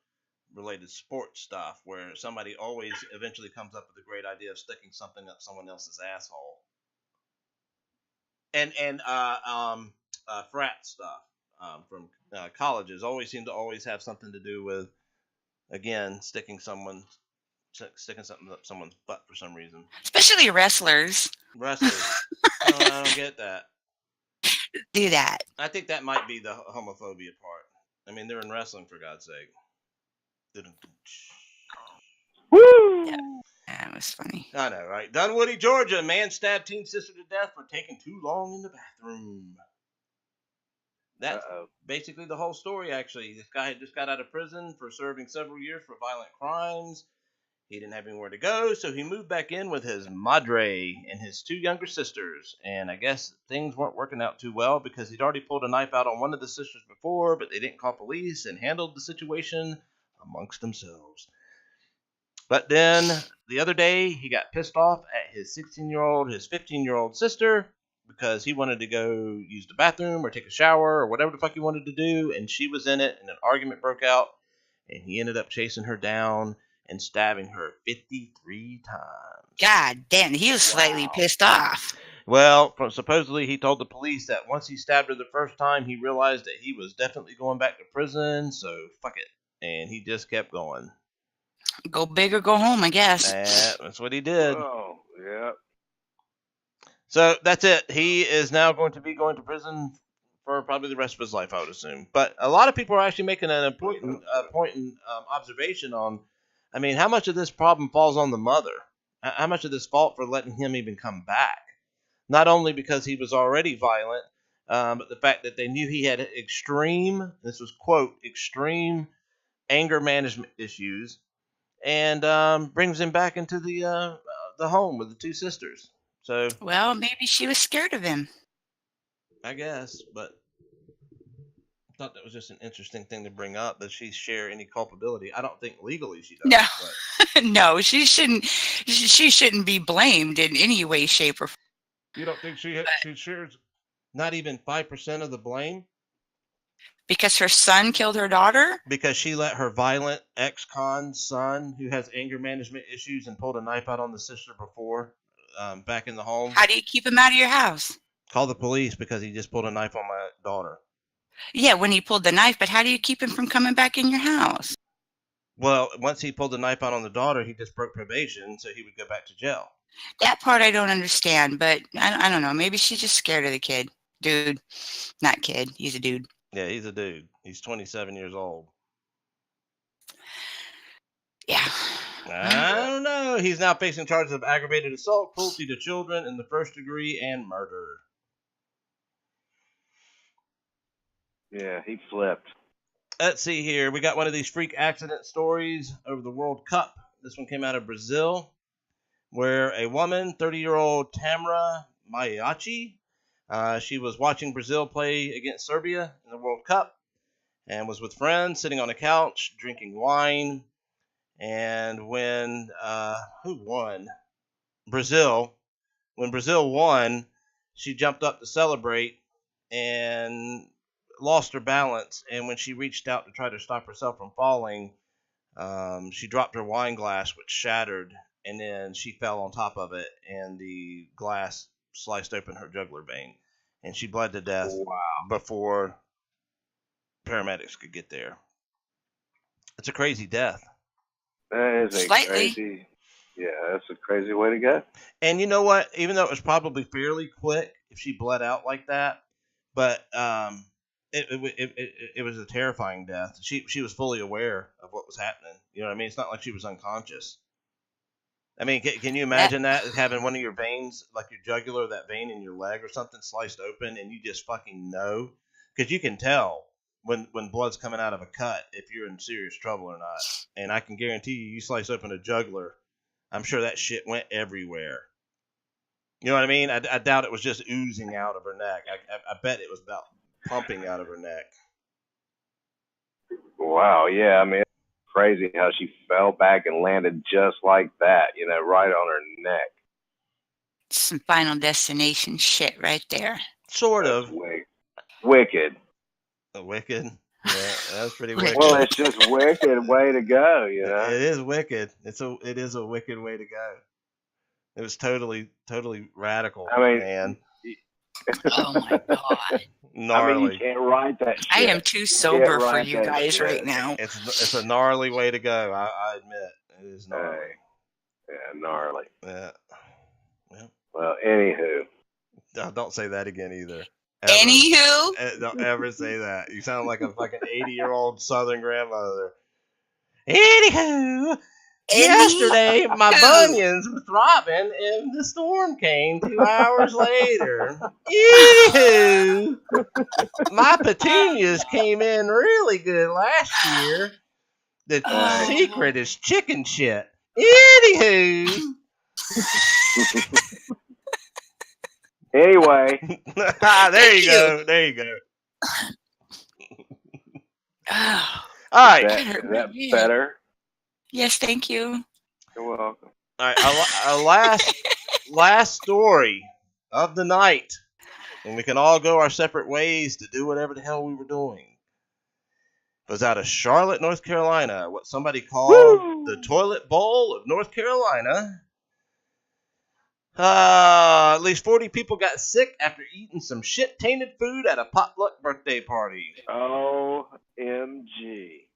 related sports stuff where somebody always eventually comes up with a great idea of sticking something up someone else's asshole. And frat stuff from colleges always seem to always have something to do with, again, sticking something up someone's butt for some reason. Especially wrestlers. I don't get that. Do that. I think that might be the homophobia part. I mean, they're in wrestling, for God's sake. Woo! Yeah, that was funny. I know, right? Dunwoody, Georgia. Man stabbed teen sister to death for taking too long in the bathroom. That's basically the whole story, actually. This guy had just got out of prison for serving several years for violent crimes. He didn't have anywhere to go, so he moved back in with his madre and his two younger sisters. And I guess things weren't working out too well because he'd already pulled a knife out on one of the sisters before, but they didn't call police and handled the situation amongst themselves. But then the other day, he got pissed off at his 15-year-old sister because he wanted to go use the bathroom or take a shower or whatever the fuck he wanted to do, and she was in it, and an argument broke out, and he ended up chasing her down and stabbing her 53 times. God damn, he was slightly pissed off. Well, supposedly he told the police that once he stabbed her the first time, he realized that he was definitely going back to prison, so fuck it. And he just kept going. Go big or go home, I guess. That's what he did. Oh, yeah. So that's it. He is now going to be going to prison for probably the rest of his life, I would assume. But a lot of people are actually making an important observation on, I mean, how much of this problem falls on the mother? How much of this fault for letting him even come back? Not only because he was already violent, but the fact that they knew he had extreme, this was quote, extreme anger management issues, and brings him back into the home with the two sisters. So, well, maybe she was scared of him. I guess, but thought that was just an interesting thing to bring up. Does she share any culpability? I don't think legally she does. No. But No, she shouldn't. She shouldn't be blamed in any way, shape, or form. you don't think she shares not even 5% of the blame? Because her son killed her daughter? Because she let her violent ex-con son, who has anger management issues and pulled a knife out on the sister before, back in the home. How do you keep him out of your house? Call the police because he just pulled a knife on my daughter. Yeah, when he pulled the knife, but how do you keep him from coming back in your house? Well, once he pulled the knife out on the daughter, he just broke probation, so he would go back to jail. That part I don't understand, but I don't know. Maybe she's just scared of the kid. Dude. Not kid. He's a dude. Yeah, he's a dude. He's 27 years old. Yeah. I don't know. He's now facing charges of aggravated assault, cruelty to children in the first degree, and murder. Yeah, he flipped. Let's see here. We got one of these freak accident stories over the World Cup. This one came out of Brazil, where a woman, 30-year-old Tamara Mayachi, she was watching Brazil play against Serbia in the World Cup and was with friends sitting on a couch drinking wine. And when who won? Brazil. When Brazil won, she jumped up to celebrate and lost her balance. And when she reached out to try to stop herself from falling, she dropped her wine glass, which shattered, and then she fell on top of it, and the glass sliced open her jugular vein, and she bled to death before paramedics could get there. It's a crazy death. That is crazy. Yeah, that's a crazy way to go. And you know what? Even though it was probably fairly quick, if she bled out like that, but it was a terrifying death. She was fully aware of what was happening. You know what I mean? It's not like she was unconscious. I mean, can you imagine that having one of your veins, like your jugular, that vein in your leg or something, sliced open, and you just fucking know? Because you can tell when blood's coming out of a cut if you're in serious trouble or not. And I can guarantee you slice open a jugular, I'm sure that shit went everywhere. You know what I mean? I doubt it was just oozing out of her neck. I bet it was about pumping out of her neck. Wow, yeah, I mean, it's crazy how she fell back and landed just like that, right on her neck. Some Final Destination shit right there. Sort of. Wicked. Wicked? Yeah, that's pretty wicked. Well, it's just wicked way to go, It is wicked. It is a wicked way to go. It was totally radical, man. Oh my god. Gnarly. I mean, you can't write that shit. I am too sober for you guys right now. It's a gnarly way to go. I admit it is gnarly. Yeah, gnarly. Yeah. Well, anywho. Don't say that again either. Ever. Anywho? Don't ever say that. You sound like a fucking 80-year-old Southern grandmother. Anywho. Yesterday, my bunions were throbbing, and the storm came 2 hours later. Anywho, my petunias came in really good last year. The secret is chicken shit. Anywho. Anyway. There you go. There you go. All right. Is that better? Yes, thank you. You're welcome. All right, our last story of the night, and we can all go our separate ways to do whatever the hell we were doing. It was out of Charlotte, North Carolina, what somebody called the toilet bowl of North Carolina. At least 40 people got sick after eating some shit-tainted food at a potluck birthday party. OMG.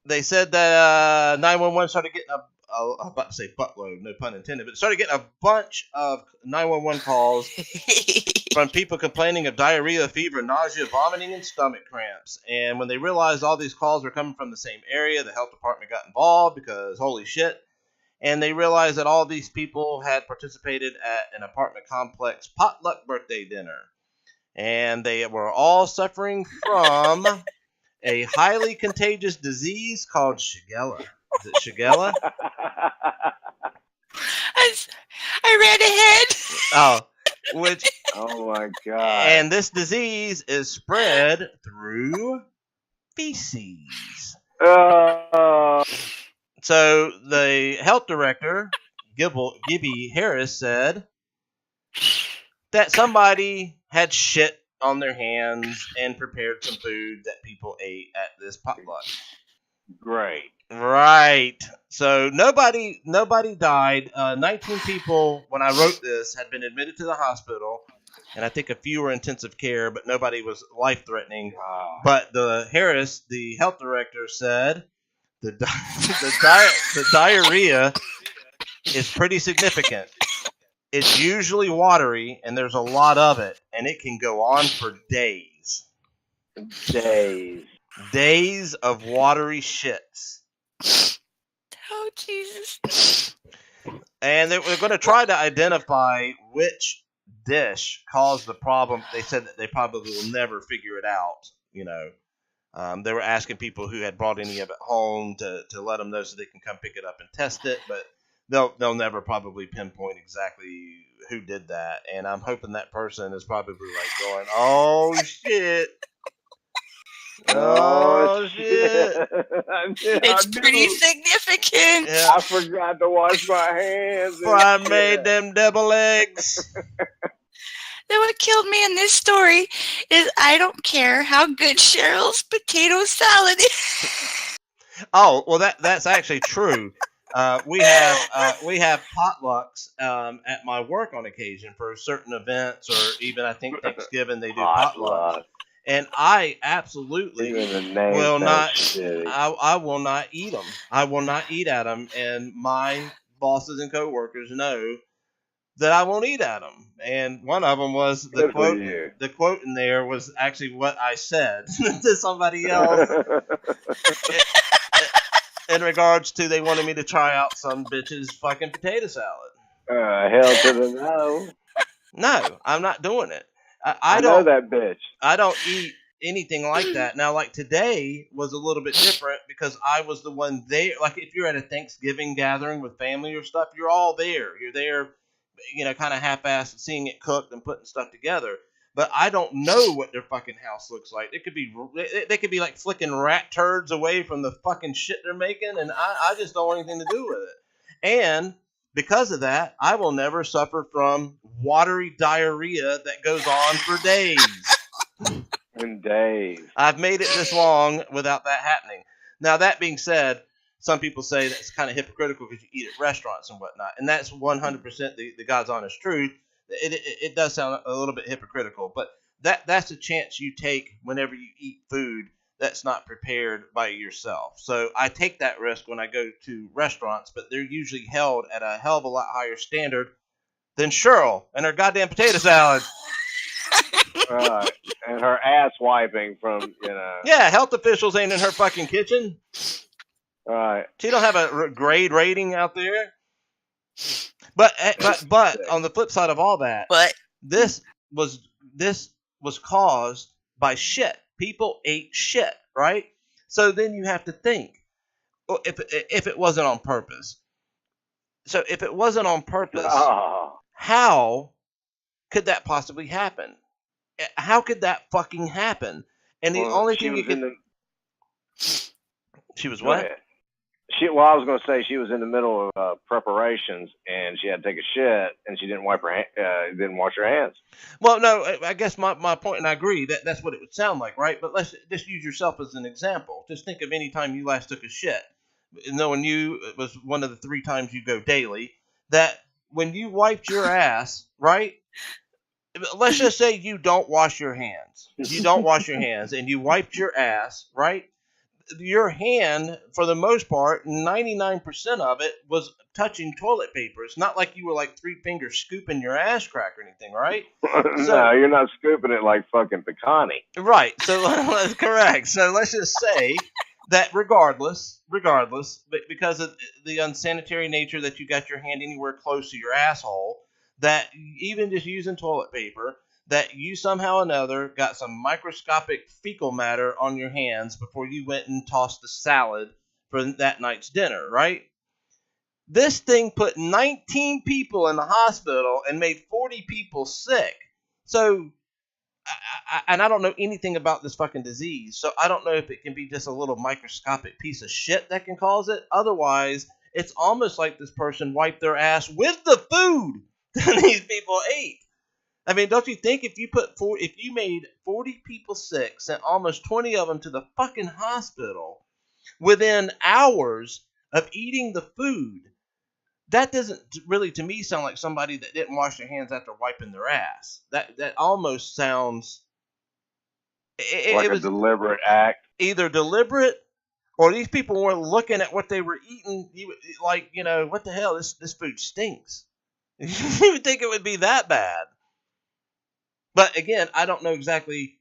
They said that 911 started getting I'm about to say buttload, no pun intended, but started getting a bunch of 911 calls from people complaining of diarrhea, fever, nausea, vomiting, and stomach cramps. And when they realized all these calls were coming from the same area, the health department got involved because holy shit. And they realized that all these people had participated at an apartment complex potluck birthday dinner. And they were all suffering from a highly contagious disease called Shigella. Is it Shigella? I read ahead. Oh my god. And this disease is spread through feces. Uh, So the health director, Gibby Harris, said that somebody had shit on their hands and prepared some food that people ate at this potluck. great. Right. So nobody died. 19 people, when I wrote this, had been admitted to the hospital, and I think a few were intensive care, but nobody was life-threatening. But the health director, said the diarrhea is pretty significant. It's usually watery, and there's a lot of it, and it can go on for days. Days of watery shits. Oh, Jesus. And they were going to try to identify which dish caused the problem. They said that they probably will never figure it out. They were asking people who had brought any of it home to let them know so they can come pick it up and test it, but they'll never probably pinpoint exactly who did that. And I'm hoping that person is probably like going, "Oh shit." Oh shit! It's pretty significant. Yeah. I forgot to wash my hands. Before I made them double eggs. Then what killed me in this story is I don't care how good Cheryl's potato salad is. Oh well, that's actually true. We have potlucks at my work on occasion for certain events, or even I think Thanksgiving they do potlucks. And I absolutely will not. I will not eat them. I will not eat at them. And my bosses and coworkers know that I won't eat at them. And one of them was the quote. The quote in there was actually what I said to somebody else in regards to they wanted me to try out some bitch's fucking potato salad. Hell to the no. No, I'm not doing it. I know that bitch. I don't eat anything like that. Now, like today was a little bit different because I was the one there. Like if you're at a Thanksgiving gathering with family or stuff, you're all there. You're there, kind of half-assed seeing it cooked and putting stuff together. But I don't know what their fucking house looks like. They could be like flicking rat turds away from the fucking shit they're making, and I just don't want anything to do with it. And because of that, I will never suffer from watery diarrhea that goes on for days. I've made it this long without that happening. Now, that being said, some people say that's kind of hypocritical because you eat at restaurants and whatnot, and that's 100% the God's honest truth. It does sound a little bit hypocritical, but that's a chance you take whenever you eat food that's not prepared by yourself. So I take that risk when I go to restaurants, but they're usually held at a hell of a lot higher standard than Cheryl and her goddamn potato salad. And her ass wiping from, Yeah, health officials ain't in her fucking kitchen. Right. She don't have a grade rating out there. But on the flip side of all that, this was caused by shit. People ate shit, right? So then you have to think, if it wasn't on purpose. So if it wasn't on purpose, how could that possibly happen? How could that fucking happen? And the only thing you could... She was what? I was going to say she was in the middle of preparations, and she had to take a shit, and she didn't wash her hands. Well, no, I guess my point, and I agree that's what it would sound like, right? But let's just use yourself as an example. Just think of any time you last took a shit, knowing you it was one of the 3 times you go daily. That when you wiped your ass, right? Let's just say you don't wash your hands. You don't wash your hands, and you wiped your ass, right? Your hand, for the most part, 99% of it was touching toilet paper. It's not like you were like 3 fingers scooping your ass crack or anything, right? No, you're not scooping it like fucking Picani. Right. So that's correct. So let's just say that regardless, because of the unsanitary nature that you got your hand anywhere close to your asshole, that even just using toilet paper, that you somehow or another got some microscopic fecal matter on your hands before you went and tossed the salad for that night's dinner, right? This thing put 19 people in the hospital and made 40 people sick. So and I don't know anything about this fucking disease, so I don't know if it can be just a little microscopic piece of shit that can cause it. Otherwise, it's almost like this person wiped their ass with the food that these people ate. I mean, don't you think if you made 40 people sick, sent almost 20 of them to the fucking hospital within hours of eating the food, that doesn't really, to me, sound like somebody that didn't wash their hands after wiping their ass. That almost sounds like it a was deliberate act. either deliberate or these people weren't looking at what they were eating. Like, what the hell? This food stinks. You would think it would be that bad. But again, I don't know exactly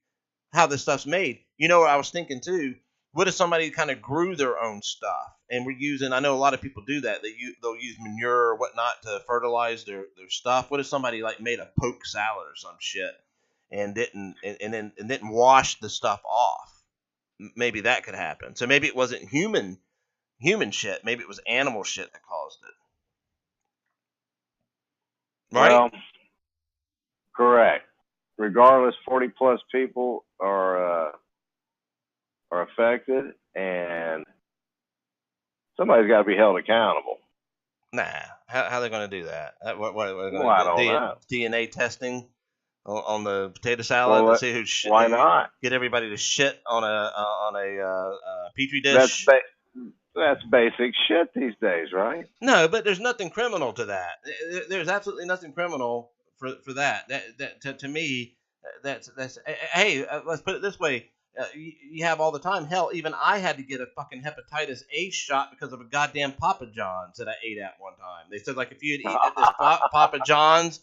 how this stuff's made. You know what I was thinking too? What if somebody kind of grew their own stuff and we're using? I know a lot of people do that. They'll use manure or whatnot to fertilize their stuff. What if somebody like made a poke salad or some shit and didn't wash the stuff off? Maybe that could happen. So maybe it wasn't human shit. Maybe it was animal shit that caused it. Right? Well, correct. Regardless, 40 plus people are affected, and somebody's got to be held accountable. Nah, how are they going to do that? What I don't know. DNA testing on the potato salad to see who shit. Why not get everybody to shit on a petri dish? That's basic shit these days, right? No, but there's nothing criminal to that. There's absolutely nothing criminal for that. That to me, that's hey, let's put it this way. You have all the time. Hell, even I had to get a fucking hepatitis A shot because of a goddamn Papa John's that I ate at one time. They said, like, if you had eaten at this Papa John's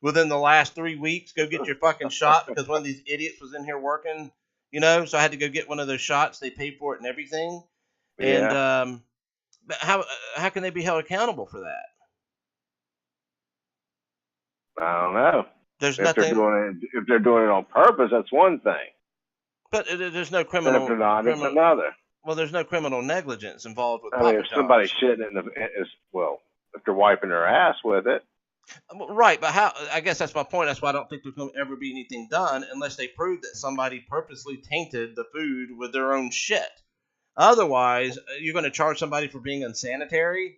within the last 3 weeks, go get your fucking shot because one of these idiots was in here working, so I had to go get one of those shots. They paid for it and everything. Yeah. And but how can they be held accountable for that? I don't know. There's if nothing. If they're doing it on purpose, that's one thing. But there's no criminal. If they're not, it's another. Well, there's no criminal negligence involved with. I mean, if somebody's shitting if they're wiping their ass with it. Right, but how? I guess that's my point. That's why I don't think there's going to ever be anything done unless they prove that somebody purposely tainted the food with their own shit. Otherwise, you're going to charge somebody for being unsanitary?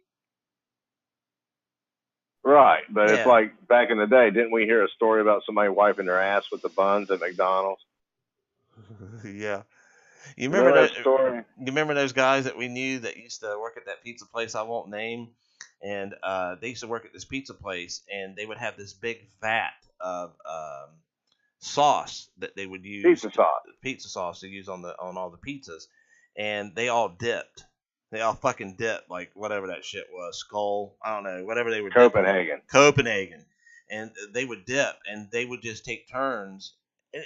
Right, but it's like back in the day, didn't we hear a story about somebody wiping their ass with the buns at McDonald's? Yeah. You remember that story? You remember those guys that we knew that used to work at that pizza place I won't name? And they used to work at this pizza place, and they would have this big vat of sauce that they would use. Pizza sauce to use on all the pizzas. And they all dipped. They all fucking dipped, like whatever that shit was. Skull, I don't know, whatever they were Copenhagen. Copenhagen. And they would dip, and they would just take turns,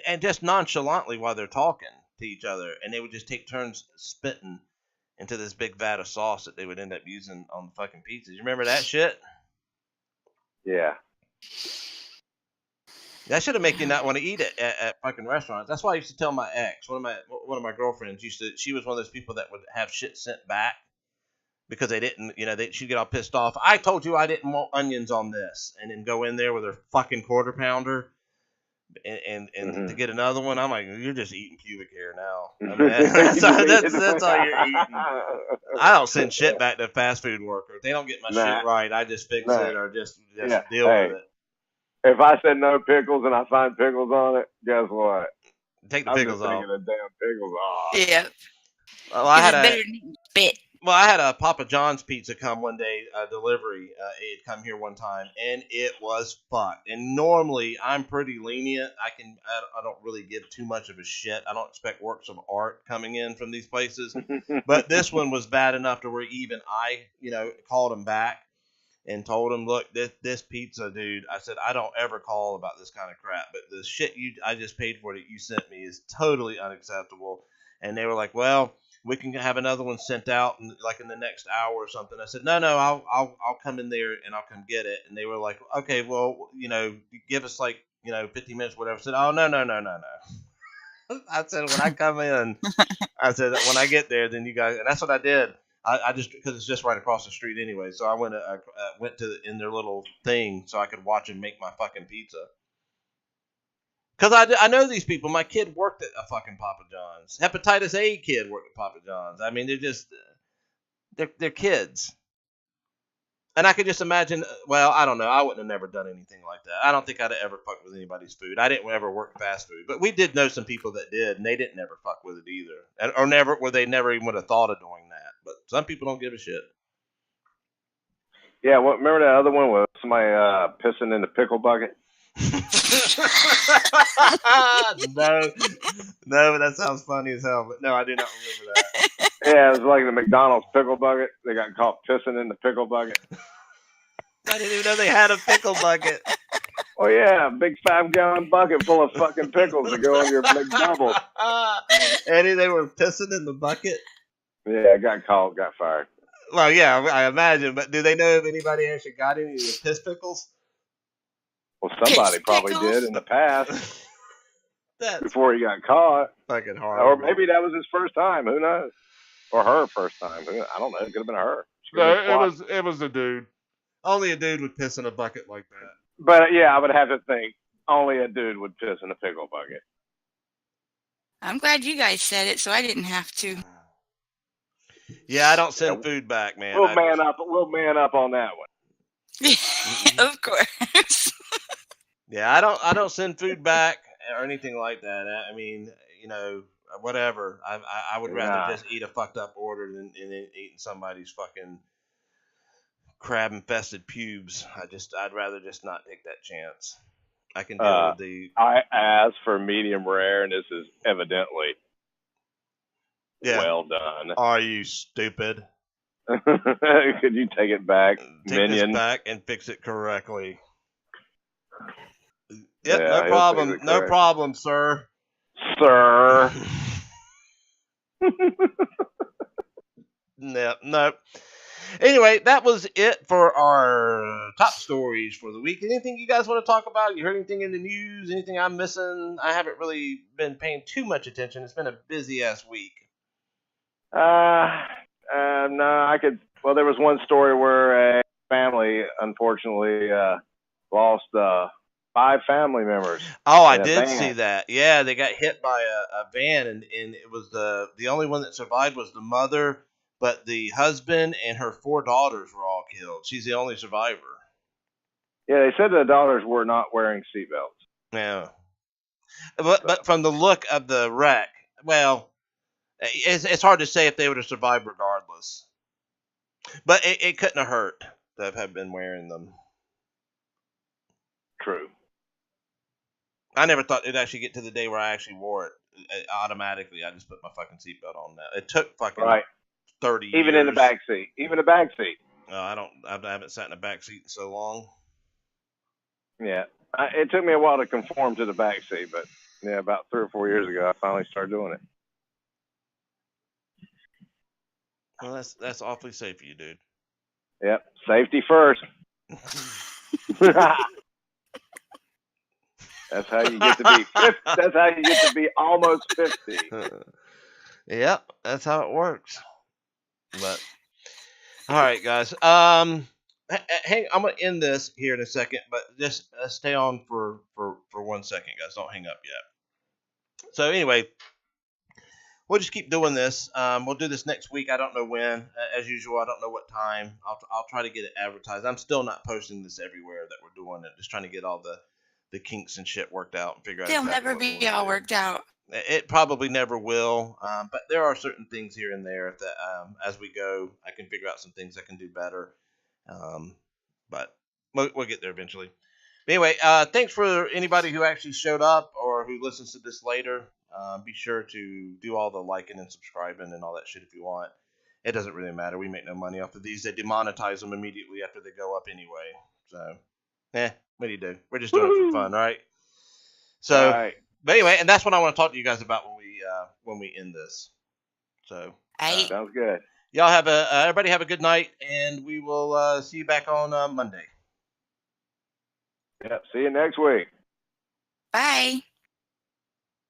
and just nonchalantly while they're talking to each other, and they would just take turns spitting into this big vat of sauce that they would end up using on the fucking pizzas. You remember that shit? Yeah. That should have made you not want to eat it at fucking restaurants. That's why I used to tell my ex, one of my girlfriends she was one of those people that would have shit sent back because they didn't, she'd get all pissed off. I told you I didn't want onions on this, and then go in there with her fucking quarter pounder and to get another one. I'm like, you're just eating pubic hair now. I mean, that's all you're eating. I don't send shit back to fast food workers. If they don't get my shit right, I just fix it or just deal with it. If I said no pickles and I find pickles on it, guess what? Take the pickles off. The damn pickles off. Yeah. Well, I had a Papa John's pizza come one day, delivery. It had come here one time, and it was fucked. And normally, I'm pretty lenient. I don't really give too much of a shit. I don't expect works of art coming in from these places. But this one was bad enough to where even I, called them back and told him, look, this pizza, dude, I said, I don't ever call about this kind of crap, but the shit I just paid for that you sent me is totally unacceptable. And they were like, well, we can have another one sent out in the next hour or something. I said, no, I'll come in there and I'll come get it. And they were like, okay, well, give us 15 minutes, whatever. I said, oh, no. I said, when I come in, I said, when I get there, then you guys, and that's what I did. I just, because it's just right across the street anyway. So I went in their little thing so I could watch them make my fucking pizza. Because I know these people. My kid worked at a fucking Papa John's. Hepatitis A kid worked at Papa John's. I mean, they're just, they're kids. And I could just imagine, well, I don't know. I wouldn't have never done anything like that. I don't think I'd have ever fucked with anybody's food. I didn't ever work fast food. But we did know some people that did, and they didn't ever fuck with it either. Or they never even would have thought of doing that. But some people don't give a shit. Yeah, remember that other one with somebody pissing in the pickle bucket? No, that sounds funny as hell. But no, I do not remember that. Yeah, it was like the McDonald's pickle bucket. They got caught pissing in the pickle bucket. I didn't even know they had a pickle bucket. Oh yeah, a big 5-gallon bucket full of fucking pickles to go on your McDouble. Eddie, they were pissing in the bucket? Yeah, got fired. Well, yeah, I imagine. But do they know if anybody actually got any of the piss pickles? Well, somebody probably did in the past. Before he got caught. Fucking horrible. Or maybe that was his first time. Who knows? Or her first time. I don't know. It could have been her. No, it was a dude. Only a dude would piss in a bucket like that. But yeah, I would have to think only a dude would piss in a pickle bucket. I'm glad you guys said it, so I didn't have to. Yeah, I don't send food back, man. We'll man up on that one. Of course. Yeah, I don't send food back or anything like that. I mean, you know, whatever. I would rather just eat a fucked up order than eating somebody's fucking crab infested pubes. I'd rather just not take that chance. I can deal with the. I asked for medium rare, and this is evidently well done. Are you stupid? Could you take it back, minion? This back and fix it correctly. Yep, no problem. No problem, sir. Sir. No. Anyway, that was it for our top stories for the week. Anything you guys want to talk about? You heard anything in the news? Anything I'm missing? I haven't really been paying too much attention. It's been a busy ass week. No, I could. Well, there was one story where a family unfortunately lost 5 family members. Oh, I did see that. Yeah, they got hit by a van, and it was the only one that survived was the mother, but the husband and her 4 daughters were all killed. She's the only survivor. Yeah, they said the daughters were not wearing seatbelts. Yeah, but from the look of the wreck, well, it's hard to say if they would have survived regardless. But it couldn't have hurt to have been wearing them. True. I never thought it'd actually get to the day where I actually wore it automatically. I just put my fucking seatbelt on now. It took fucking 30 years. Even in the back seat. Even the back seat. No, I haven't sat in the back seat in so long. Yeah. It took me a while to conform to the back seat, but yeah, about 3 or 4 years ago, I finally started doing it. Well, that's awfully safe of you, dude. Yep. Safety first. That's how you get to be 50. That's how you get to be almost 50. Yep, that's how it works. But all right, guys. Hey, I'm gonna end this here in a second, but just stay on for 1 second, guys. Don't hang up yet. So anyway, we'll just keep doing this. We'll do this next week. I don't know when. As usual, I don't know what time. I'll try to get it advertised. I'm still not posting this everywhere that we're doing it. Just trying to get all the kinks and shit worked out and figure out. They'll never be all worked out. It probably never will. But there are certain things here and there that as we go, I can figure out some things I can do better. But we'll get there eventually. But anyway, thanks for anybody who actually showed up or who listens to this later. Be sure to do all the liking and subscribing and all that shit if you want. It doesn't really matter. We make no money off of these. They demonetize them immediately after they go up anyway. So, what do you do? We're just doing it for fun, right? So, but anyway, and that's what I want to talk to you guys about when we end this. So, sounds good. Y'all have everybody have a good night, and we will see you back on Monday. Yep. See you next week. Bye.